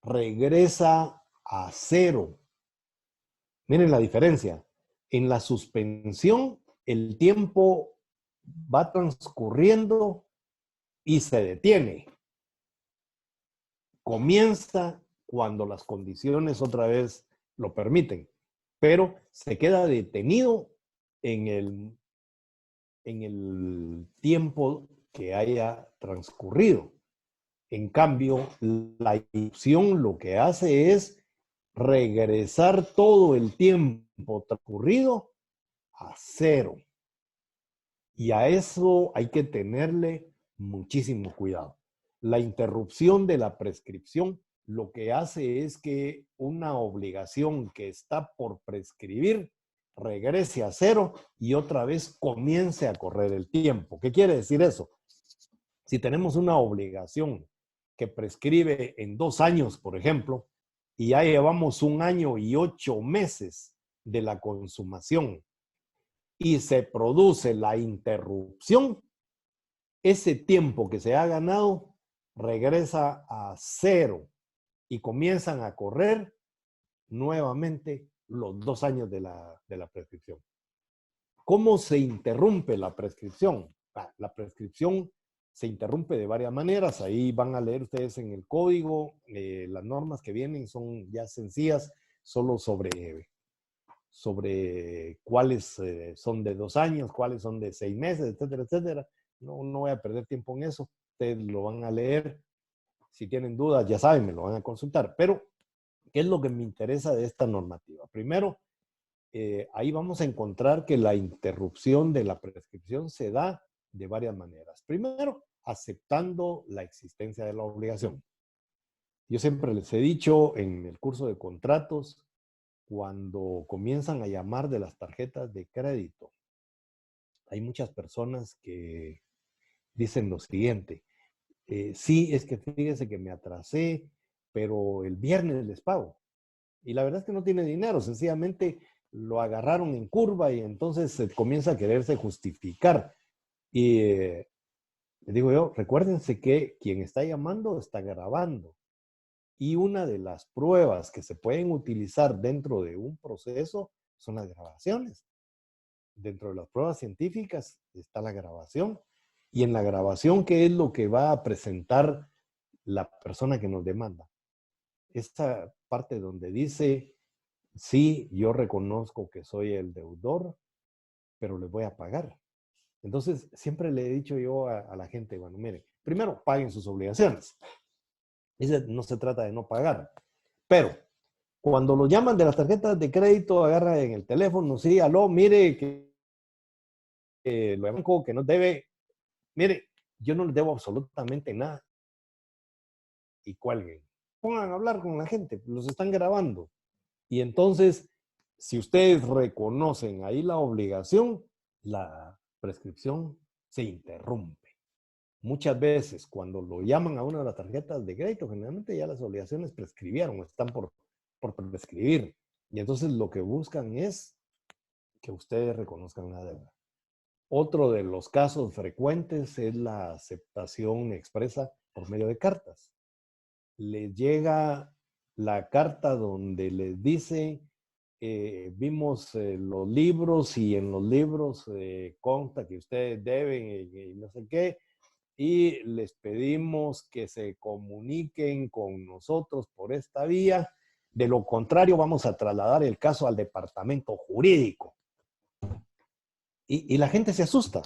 regresa a cero. Miren la diferencia. En la suspensión, el tiempo va transcurriendo y se detiene. Comienza cuando las condiciones otra vez lo permiten, pero se queda detenido en el tiempo que haya transcurrido. En cambio, la inducción lo que hace es regresar todo el tiempo transcurrido a cero. Y a eso hay que tenerle muchísimo cuidado. La interrupción de la prescripción lo que hace es que una obligación que está por prescribir regrese a cero y otra vez comience a correr el tiempo. ¿Qué quiere decir eso? Si tenemos una obligación que prescribe en 2 años, por ejemplo, y ya llevamos 1 año y 8 meses de la consumación y se produce la interrupción, ese tiempo que se ha ganado regresa a cero y comienzan a correr nuevamente los 2 años de la prescripción. ¿Cómo se interrumpe la prescripción? La prescripción se interrumpe de varias maneras. Ahí van a leer ustedes en el código. Las normas que vienen son ya sencillas, solo sobre cuáles son de 2 años, cuáles son de 6 meses, etcétera, etcétera. No voy a perder tiempo en eso. Ustedes lo van a leer. Si tienen dudas, ya saben, me lo van a consultar. Pero, ¿qué es lo que me interesa de esta normativa? Primero, ahí vamos a encontrar que la interrupción de la prescripción se da de varias maneras. Primero, aceptando la existencia de la obligación. Yo siempre les he dicho en el curso de contratos, cuando comienzan a llamar de las tarjetas de crédito, hay muchas personas que dicen lo siguiente: sí, es que fíjese que me atrasé, pero el viernes les pago. Y la verdad es que no tiene dinero, sencillamente lo agarraron en curva y entonces se comienza a quererse justificar. Y les digo yo, recuérdense que quien está llamando está grabando. Y una de las pruebas que se pueden utilizar dentro de un proceso son las grabaciones. Dentro de las pruebas científicas está la grabación. Y en la grabación, ¿qué es lo que va a presentar la persona que nos demanda? Esta parte donde dice: sí, yo reconozco que soy el deudor, pero les voy a pagar. Entonces, siempre le he dicho yo a la gente, bueno, miren, primero paguen sus obligaciones. No se trata de no pagar. Pero cuando lo llaman de las tarjetas de crédito, agarra en el teléfono: sí, aló, mire, que lo banco que no debe, mire, yo no les debo absolutamente nada. Y cuelguen. Pongan a hablar con la gente, los están grabando. Y entonces, si ustedes reconocen ahí la obligación, la prescripción se interrumpe. Muchas veces, cuando lo llaman a una de las tarjetas de crédito, generalmente ya las obligaciones prescribieron, están por prescribir. Y entonces lo que buscan es que ustedes reconozcan la deuda. Otro de los casos frecuentes es la aceptación expresa por medio de cartas. Les llega la carta donde les dice: vimos los libros y en los libros consta que ustedes deben y no sé qué, y les pedimos que se comuniquen con nosotros por esta vía. De lo contrario, vamos a trasladar el caso al departamento jurídico. Y la gente se asusta.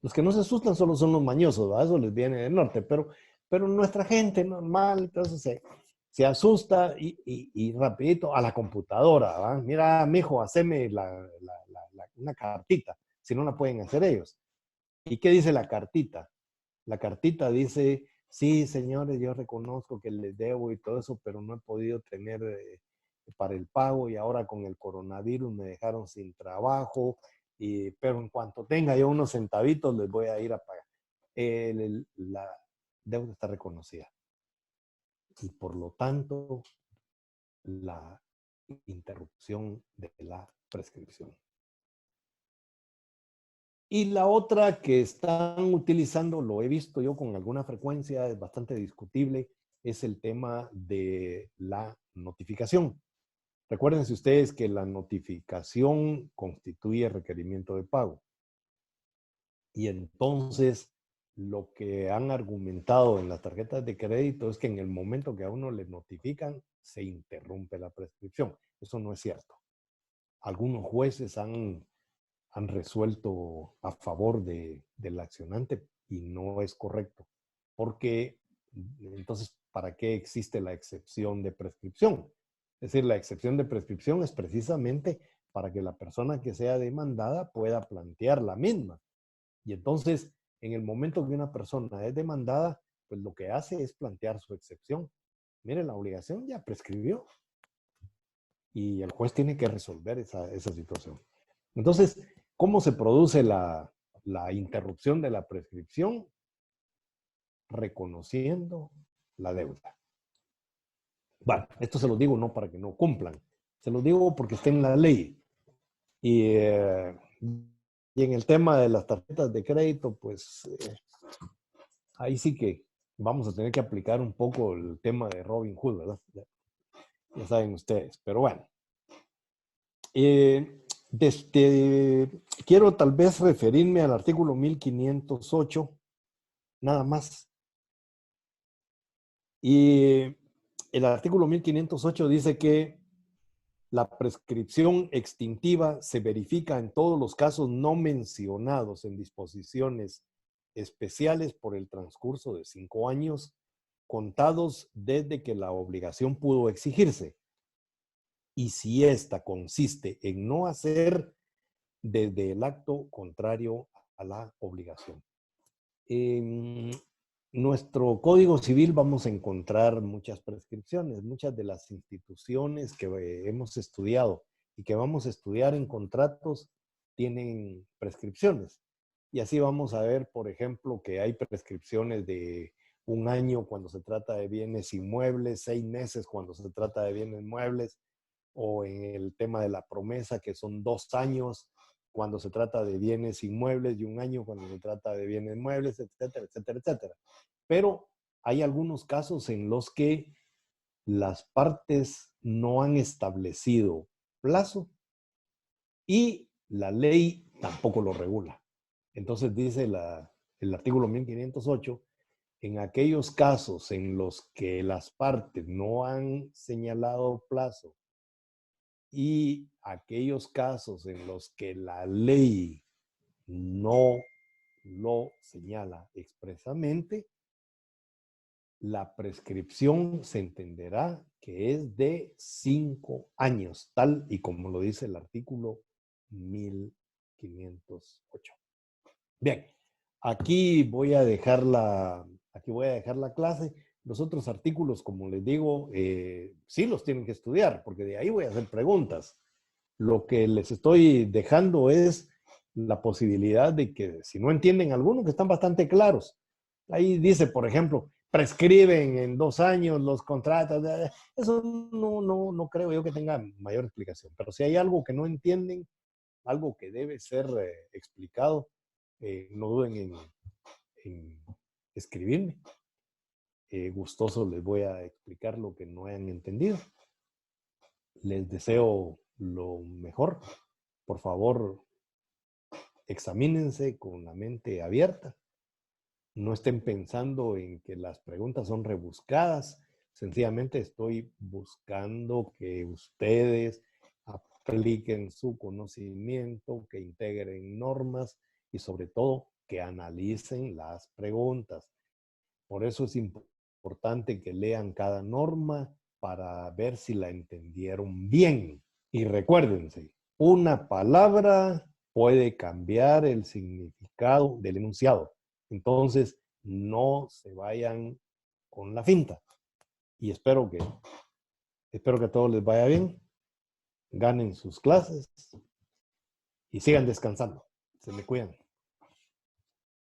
Los que no se asustan solo son los mañosos, ¿verdad? Eso les viene del norte, pero nuestra gente normal, entonces se asusta y rapidito a la computadora, ¿verdad? Mira, mijo, haceme una cartita, si no la pueden hacer ellos. ¿Y qué dice la cartita? La cartita dice: sí, señores, yo reconozco que les debo y todo eso, pero no he podido tener para el pago, y ahora con el coronavirus me dejaron sin trabajo, pero en cuanto tenga yo unos centavitos les voy a ir a pagar. La deuda está reconocida. Y por lo tanto, la interrupción de la prescripción. Y la otra que están utilizando, lo he visto yo con alguna frecuencia, es bastante discutible, es el tema de la notificación. Recuérdense ustedes que la notificación constituye requerimiento de pago. Y entonces, lo que han argumentado en las tarjetas de crédito es que en el momento que a uno le notifican, se interrumpe la prescripción. Eso no es cierto. Algunos jueces han resuelto a favor del accionante y no es correcto. Porque entonces, ¿para qué existe la excepción de prescripción? Es decir, la excepción de prescripción es precisamente para que la persona que sea demandada pueda plantear la misma. Y entonces, en el momento que una persona es demandada, pues lo que hace es plantear su excepción. Mire, la obligación ya prescribió y el juez tiene que resolver esa situación. Entonces, ¿cómo se produce la interrupción de la prescripción? Reconociendo la deuda. Bueno, esto se los digo no para que no cumplan, se los digo porque está en la ley. Y en el tema de las tarjetas de crédito, pues ahí sí que vamos a tener que aplicar un poco el tema de Robin Hood, ¿verdad? Ya saben ustedes, pero bueno. Quiero tal vez referirme al artículo 1508 nada más. Y el artículo 1508 dice que la prescripción extintiva se verifica en todos los casos no mencionados en disposiciones especiales por el transcurso de 5 años contados desde que la obligación pudo exigirse. Y si ésta consiste en no hacer desde el acto contrario a la obligación. En nuestro Código Civil vamos a encontrar muchas prescripciones, muchas de las instituciones que hemos estudiado y que vamos a estudiar en contratos tienen prescripciones. Y así vamos a ver, por ejemplo, que hay prescripciones de 1 año cuando se trata de bienes inmuebles, 6 meses cuando se trata de bienes muebles, o en el tema de la promesa, que son 2 años cuando se trata de bienes inmuebles y 1 año cuando se trata de bienes muebles, etcétera, etcétera, etcétera. Pero hay algunos casos en los que las partes no han establecido plazo y la ley tampoco lo regula. Entonces dice el artículo 1508, en aquellos casos en los que las partes no han señalado plazo y aquellos casos en los que la ley no lo señala expresamente, la prescripción se entenderá que es de 5 años, tal y como lo dice el artículo 1508. Bien, aquí voy a dejar la clase. Los otros artículos, como les digo, sí los tienen que estudiar, porque de ahí voy a hacer preguntas. Lo que les estoy dejando es la posibilidad de que, si no entienden algunos, que están bastante claros. Ahí dice, por ejemplo, prescriben en 2 años los contratos. Eso no creo yo que tenga mayor explicación. Pero si hay algo que no entienden, algo que debe ser explicado, no duden en escribirme. Gustoso les voy a explicar lo que no hayan entendido. Les deseo lo mejor. Por favor, examínense con la mente abierta. No estén pensando en que las preguntas son rebuscadas. Sencillamente estoy buscando que ustedes apliquen su conocimiento, que integren normas y sobre todo que analicen las preguntas. Por eso es importante que lean cada norma para ver si la entendieron bien. Y recuérdense, una palabra puede cambiar el significado del enunciado. Entonces, no se vayan con la finta. Y espero que a todos les vaya bien, ganen sus clases y sigan descansando. Se me cuidan.